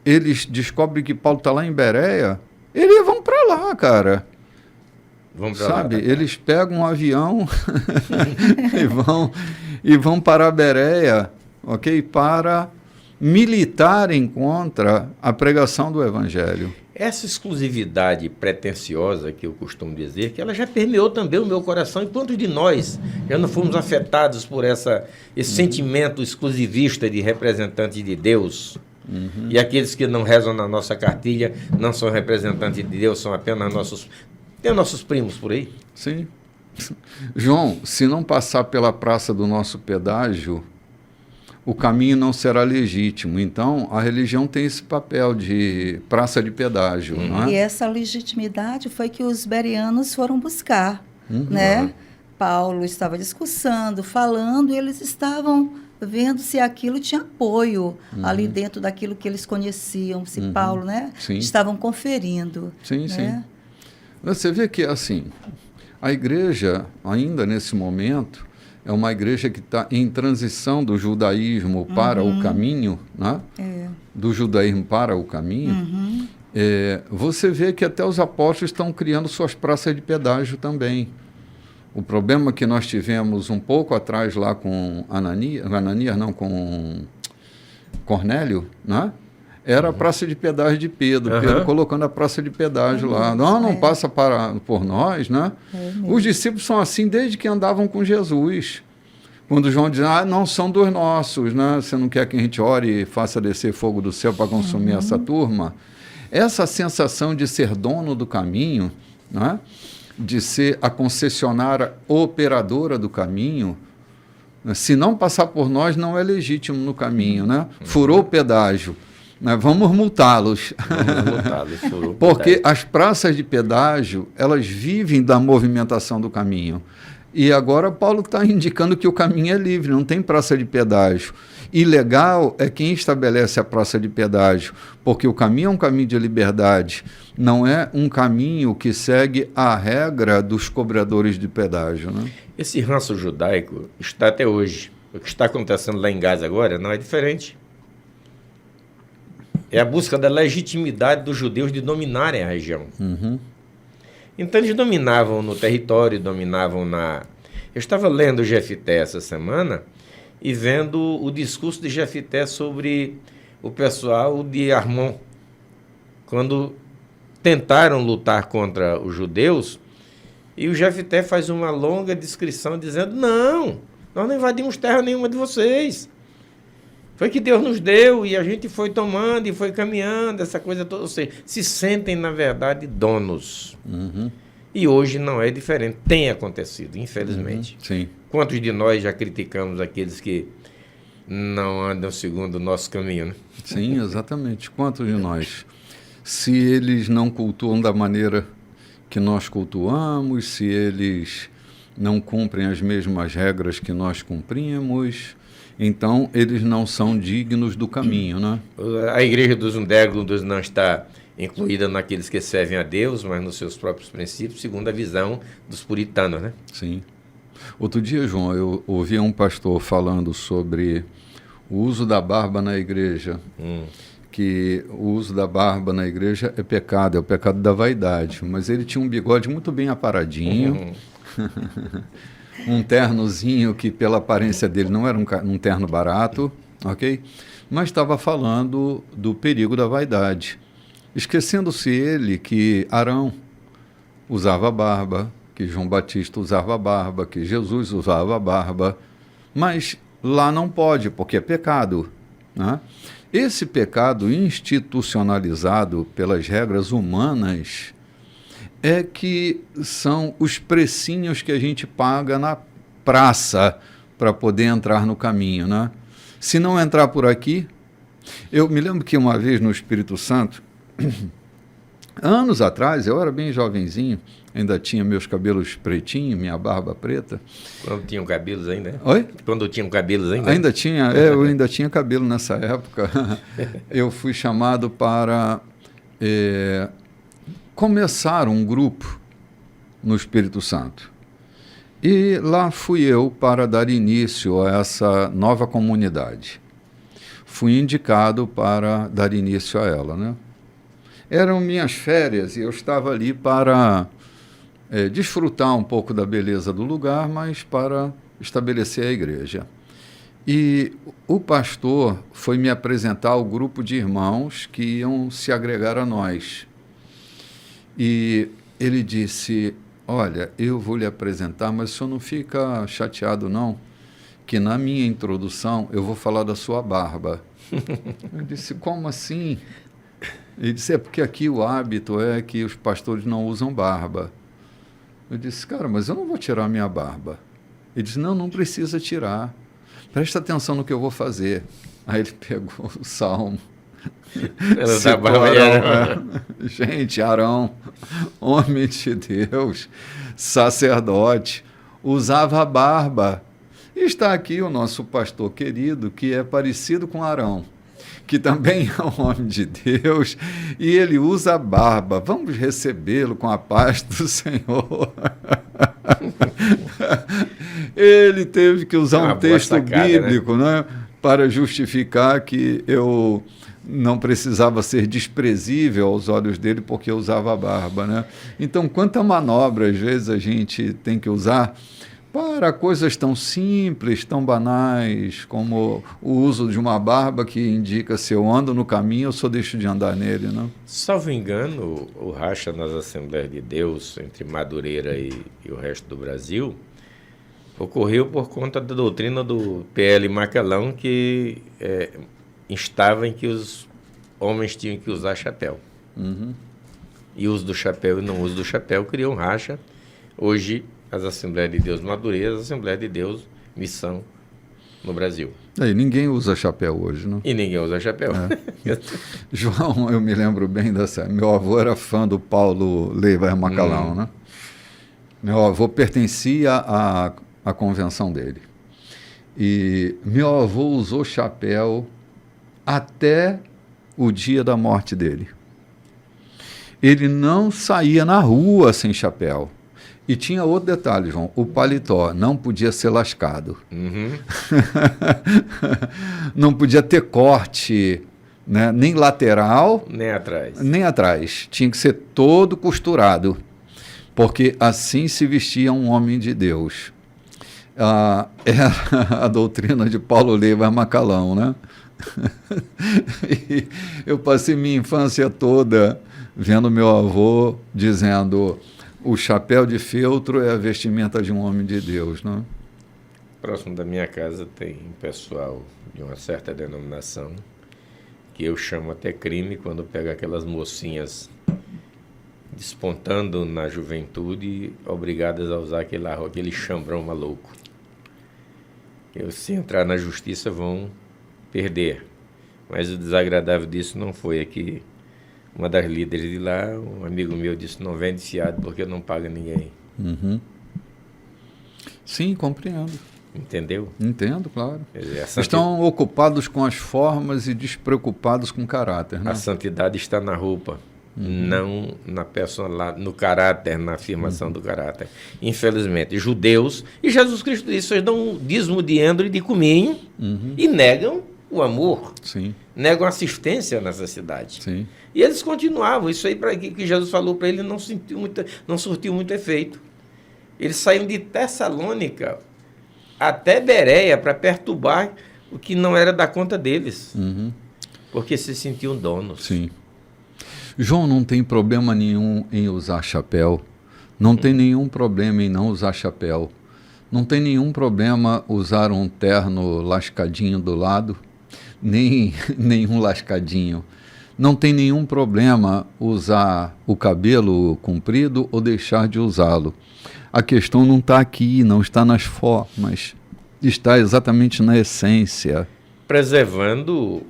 eles descobrem que Paulo está lá em Bereia, eles vão para lá, cara. Sabe? Lá, eles pegam um avião e vão para Bereia, ok? Para militarem contra a pregação do Evangelho. Essa exclusividade pretensiosa que eu costumo dizer, que ela já permeou também o meu coração, e quantos de nós já não fomos afetados por esse sentimento exclusivista de representante de Deus? E aqueles que não rezam na nossa cartilha não são representantes de Deus, são apenas nossos primos por aí? Sim. João, se não passar pela praça do nosso pedágio, o caminho não será legítimo. Então, a religião tem esse papel de praça de pedágio. Não é? E essa legitimidade foi que os bereanos foram buscar. Né? Paulo estava discursando, falando, e eles estavam vendo se aquilo tinha apoio ali dentro daquilo que eles conheciam, se Paulo, né? Sim. Estavam conferindo. Sim, né? sim. Você vê que, assim, a igreja, ainda nesse momento, é uma igreja que está em transição do judaísmo para o caminho, né? Do judaísmo para o caminho. Você vê que até os apóstolos estão criando suas praças de pedágio também. O problema que nós tivemos um pouco atrás lá com com Cornélio, né? Era a praça de pedágio de Pedro. Pedro colocando a praça de pedágio lá. Não passa por nós, né? Os discípulos são assim desde que andavam com Jesus. Quando João diz, não são dos nossos, né? Você não quer que a gente ore e faça descer fogo do céu para consumir essa turma? Essa sensação de ser dono do caminho, né? De ser a concessionária operadora do caminho, se não passar por nós, não é legítimo no caminho, né? Furou o pedágio. Vamos multá-los. Porque as praças de pedágio, elas vivem da movimentação do caminho. E agora Paulo está indicando que o caminho é livre, não tem praça de pedágio. Ilegal é quem estabelece a praça de pedágio, porque o caminho é um caminho de liberdade, não é um caminho que segue a regra dos cobradores de pedágio. Né? Esse ranço judaico está até hoje. O que está acontecendo lá em Gaza agora não é diferente. É a busca da legitimidade dos judeus de dominarem a região. Então eles dominavam no território, dominavam na... Eu estava lendo Jefté essa semana e vendo o discurso de Jefté sobre o pessoal de Armon. Quando tentaram lutar contra os judeus, e o Jefté faz uma longa descrição dizendo, não, nós não invadimos terra nenhuma de vocês. Foi que Deus nos deu e a gente foi tomando e foi caminhando, essa coisa toda. Ou seja, se sentem, na verdade, donos. E hoje não é diferente. Tem acontecido, infelizmente. Sim. Quantos de nós já criticamos aqueles que não andam segundo o nosso caminho, né? Sim, exatamente. Quantos de nós? Se eles não cultuam da maneira que nós cultuamos, se eles não cumprem as mesmas regras que nós cumprimos... Então, eles não são dignos do caminho, né? A igreja dos Undégulos não está incluída naqueles que servem a Deus, mas nos seus próprios princípios, segundo a visão dos puritanos, né? Sim. Outro dia, João, eu ouvi um pastor falando sobre o uso da barba na igreja, que o uso da barba na igreja é o pecado da vaidade, mas ele tinha um bigode muito bem aparadinho, um ternozinho que, pela aparência dele, não era um terno barato, ok? Mas estava falando do perigo da vaidade, esquecendo-se ele que Arão usava barba, que João Batista usava barba, que Jesus usava barba, mas lá não pode, porque é pecado, né? Esse pecado institucionalizado pelas regras humanas é que são os precinhos que a gente paga na praça para poder entrar no caminho, né? Se não entrar por aqui... Eu me lembro que uma vez no Espírito Santo, anos atrás, eu era bem jovenzinho, ainda tinha meus cabelos pretinhos, minha barba preta. Quando tinham cabelos ainda? Oi? Quando tinham cabelos ainda? Ainda tinha, eu ainda tinha cabelo nessa época. Eu fui chamado para... começar um grupo no Espírito Santo. E lá fui eu para dar início a essa nova comunidade. Fui indicado para dar início a ela, né? Eram minhas férias e eu estava ali para desfrutar um pouco da beleza do lugar, mas para estabelecer a igreja. E o pastor foi me apresentar ao grupo de irmãos que iam se agregar a nós. E ele disse, olha, eu vou lhe apresentar, mas o senhor não fica chateado não, que na minha introdução eu vou falar da sua barba. Eu disse, como assim? Ele disse, é porque aqui o hábito é que os pastores não usam barba. Eu disse, cara, mas eu não vou tirar a minha barba. Ele disse, não precisa tirar. Presta atenção no que eu vou fazer. Aí ele pegou o salmo. Gente, Arão, homem de Deus, sacerdote, usava a barba. E está aqui o nosso pastor querido, que é parecido com Arão, que também é um homem de Deus, e ele usa a barba. Vamos recebê-lo com a paz do Senhor. Ele teve que usar um texto bíblico, né, para justificar que eu não precisava ser desprezível aos olhos dele porque eu usava a barba, né? Então, quanta manobra às vezes a gente tem que usar para coisas tão simples, tão banais, como o uso de uma barba que indica se eu ando no caminho ou se eu deixo de andar nele, né? Salvo engano, o racha nas Assembleias de Deus entre Madureira e o resto do Brasil ocorreu por conta da doutrina do PL Macalão, que instava em que os homens tinham que usar chapéu. Uhum. E o uso do chapéu e não uso do chapéu criou um racha. Hoje, as Assembleias de Deus Madureira, as Assembleias de Deus Missão no Brasil. Aí, ninguém usa chapéu hoje, não? E ninguém usa chapéu. João, eu me lembro bem dessa. Meu avô era fã do Paulo Leiva Macalão, né? Meu avô pertencia à convenção dele. E meu avô usou chapéu até o dia da morte dele. Ele não saía na rua sem chapéu. E tinha outro detalhe, João, o paletó não podia ser lascado. Uhum. Não podia ter corte, né, nem lateral, Nem atrás. nem atrás. Tinha que ser todo costurado, porque assim se vestia um homem de Deus. Era a doutrina de Paulo Leiva Macalão, né? E eu passei minha infância toda vendo meu avô dizendo: o chapéu de feltro é a vestimenta de um homem de Deus, né? Próximo da minha casa tem um pessoal de uma certa denominação que eu chamo até crime quando pega aquelas mocinhas despontando na juventude, obrigadas a usar aquele chambrão maluco. Se entrar na justiça vão perder. Mas o desagradável disso não foi que uma das líderes de lá, um amigo meu, disse: não vende fiado porque não paga ninguém. Uhum. Sim, compreendo. Entendeu? Entendo, claro. Quer dizer, estão ocupados com as formas e despreocupados com o caráter, né? A santidade está na roupa, não na personalidade, no caráter, na afirmação do caráter. Infelizmente, judeus, e Jesus Cristo disse: vocês dão um dízimo de endro e de cominho e negam o amor. Sim. Negam assistência à necessidade. Sim. E eles continuavam. Isso aí que Jesus falou para ele não surtiu muito efeito. Eles saíram de Tessalônica até Bereia para perturbar o que não era da conta deles. Porque se sentiam donos. Sim. João, não tem problema nenhum em usar chapéu. Não tem nenhum problema em não usar chapéu. Não tem nenhum problema usar um terno lascadinho do lado, nem nenhum lascadinho. Não tem nenhum problema usar o cabelo comprido ou deixar de usá-lo. A questão não está aqui, não está nas formas, está exatamente na essência. Preservando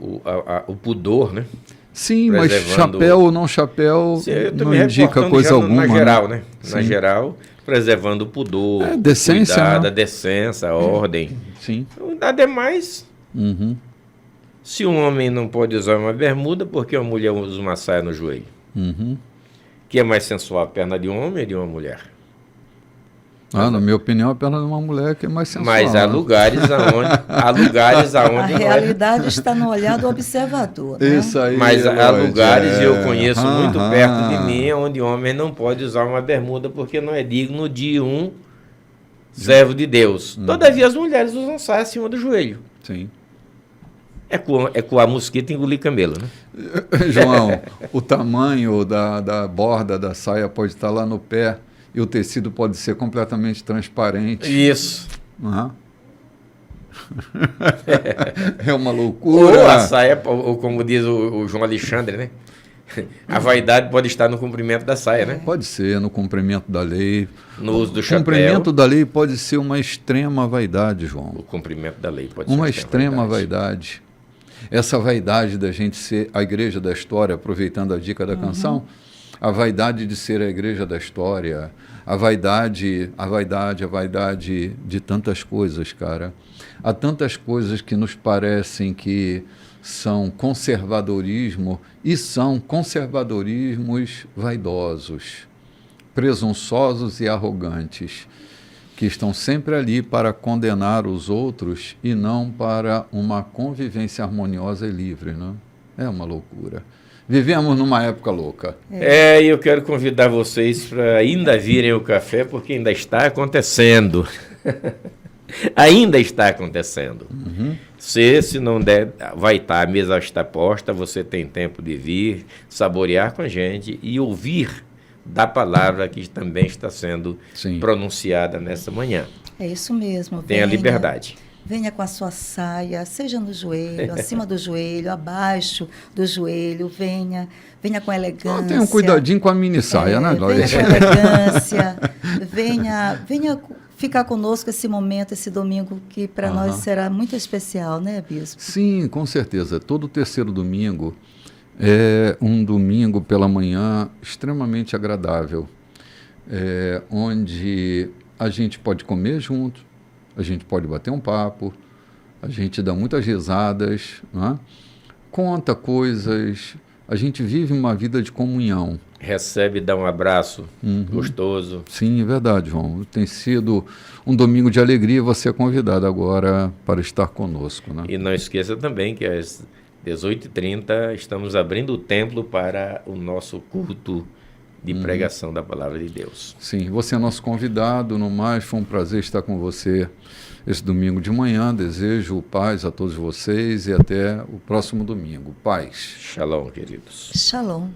o pudor, né? Sim, mas chapéu ou não chapéu não indica coisa alguma. Na geral, né? Na geral, preservando o pudor, decência, cuidado, né? A decência, a ordem. Sim. Ademais, se um homem não pode usar uma bermuda, porque uma mulher usa uma saia no joelho? Que é mais sensual, a perna de um homem ou de uma mulher? Na minha opinião, a perna de uma mulher que é mais sensual. Mas há lugares aonde a realidade está no olhar do observador, né? Isso aí. Mas há lugares, e eu conheço muito perto de mim, onde o homem não pode usar uma bermuda porque não é digno de um servo de Deus. Todavia, as mulheres usam saia acima do joelho. Sim. É com a mosquita engolir camelo, né? João, o tamanho da borda da saia pode estar lá no pé e o tecido pode ser completamente transparente. Isso. É uma loucura. Ou a saia, ou como diz o João Alexandre, né? A vaidade pode estar no cumprimento da saia, né? Pode ser, no cumprimento da lei. No uso do chapéu. O cumprimento da lei pode ser uma extrema vaidade, João. O cumprimento da lei pode ser uma extrema vaidade. Essa vaidade da gente ser a igreja da história, aproveitando a dica da canção, a vaidade de ser a igreja da história, a vaidade de tantas coisas, cara. Há tantas coisas que nos parecem que são conservadorismo e são conservadorismos vaidosos, presunçosos e arrogantes, que estão sempre ali para condenar os outros e não para uma convivência harmoniosa e livre, né? É uma loucura. Vivemos numa época louca. E eu quero convidar vocês para ainda virem ao café, porque ainda está acontecendo. Ainda está acontecendo. Se não der, vai estar, a mesa está posta, você tem tempo de vir, saborear com a gente e ouvir da palavra que também está sendo pronunciada nessa manhã. É isso mesmo. Tenha liberdade. Venha com a sua saia, seja no joelho, acima do joelho, abaixo do joelho, venha com elegância. Tenha um cuidadinho com a mini saia, né, Glória? Venha com elegância, venha ficar conosco esse momento, esse domingo, que para nós será muito especial, né, Bispo? Sim, com certeza. Todo terceiro domingo é um domingo pela manhã extremamente agradável, onde a gente pode comer junto, a gente pode bater um papo, a gente dá muitas risadas, né? Conta coisas, a gente vive uma vida de comunhão. Recebe, dá um abraço gostoso. Sim, é verdade, João. Tem sido um domingo de alegria e você é convidado agora para estar conosco, né? E não esqueça também que às 18h30 estamos abrindo o templo para o nosso culto de pregação da Palavra de Deus. Sim, você é nosso convidado. No mais, foi um prazer estar com você esse domingo de manhã. Desejo paz a todos vocês e até o próximo domingo. Paz. Shalom, queridos. Shalom.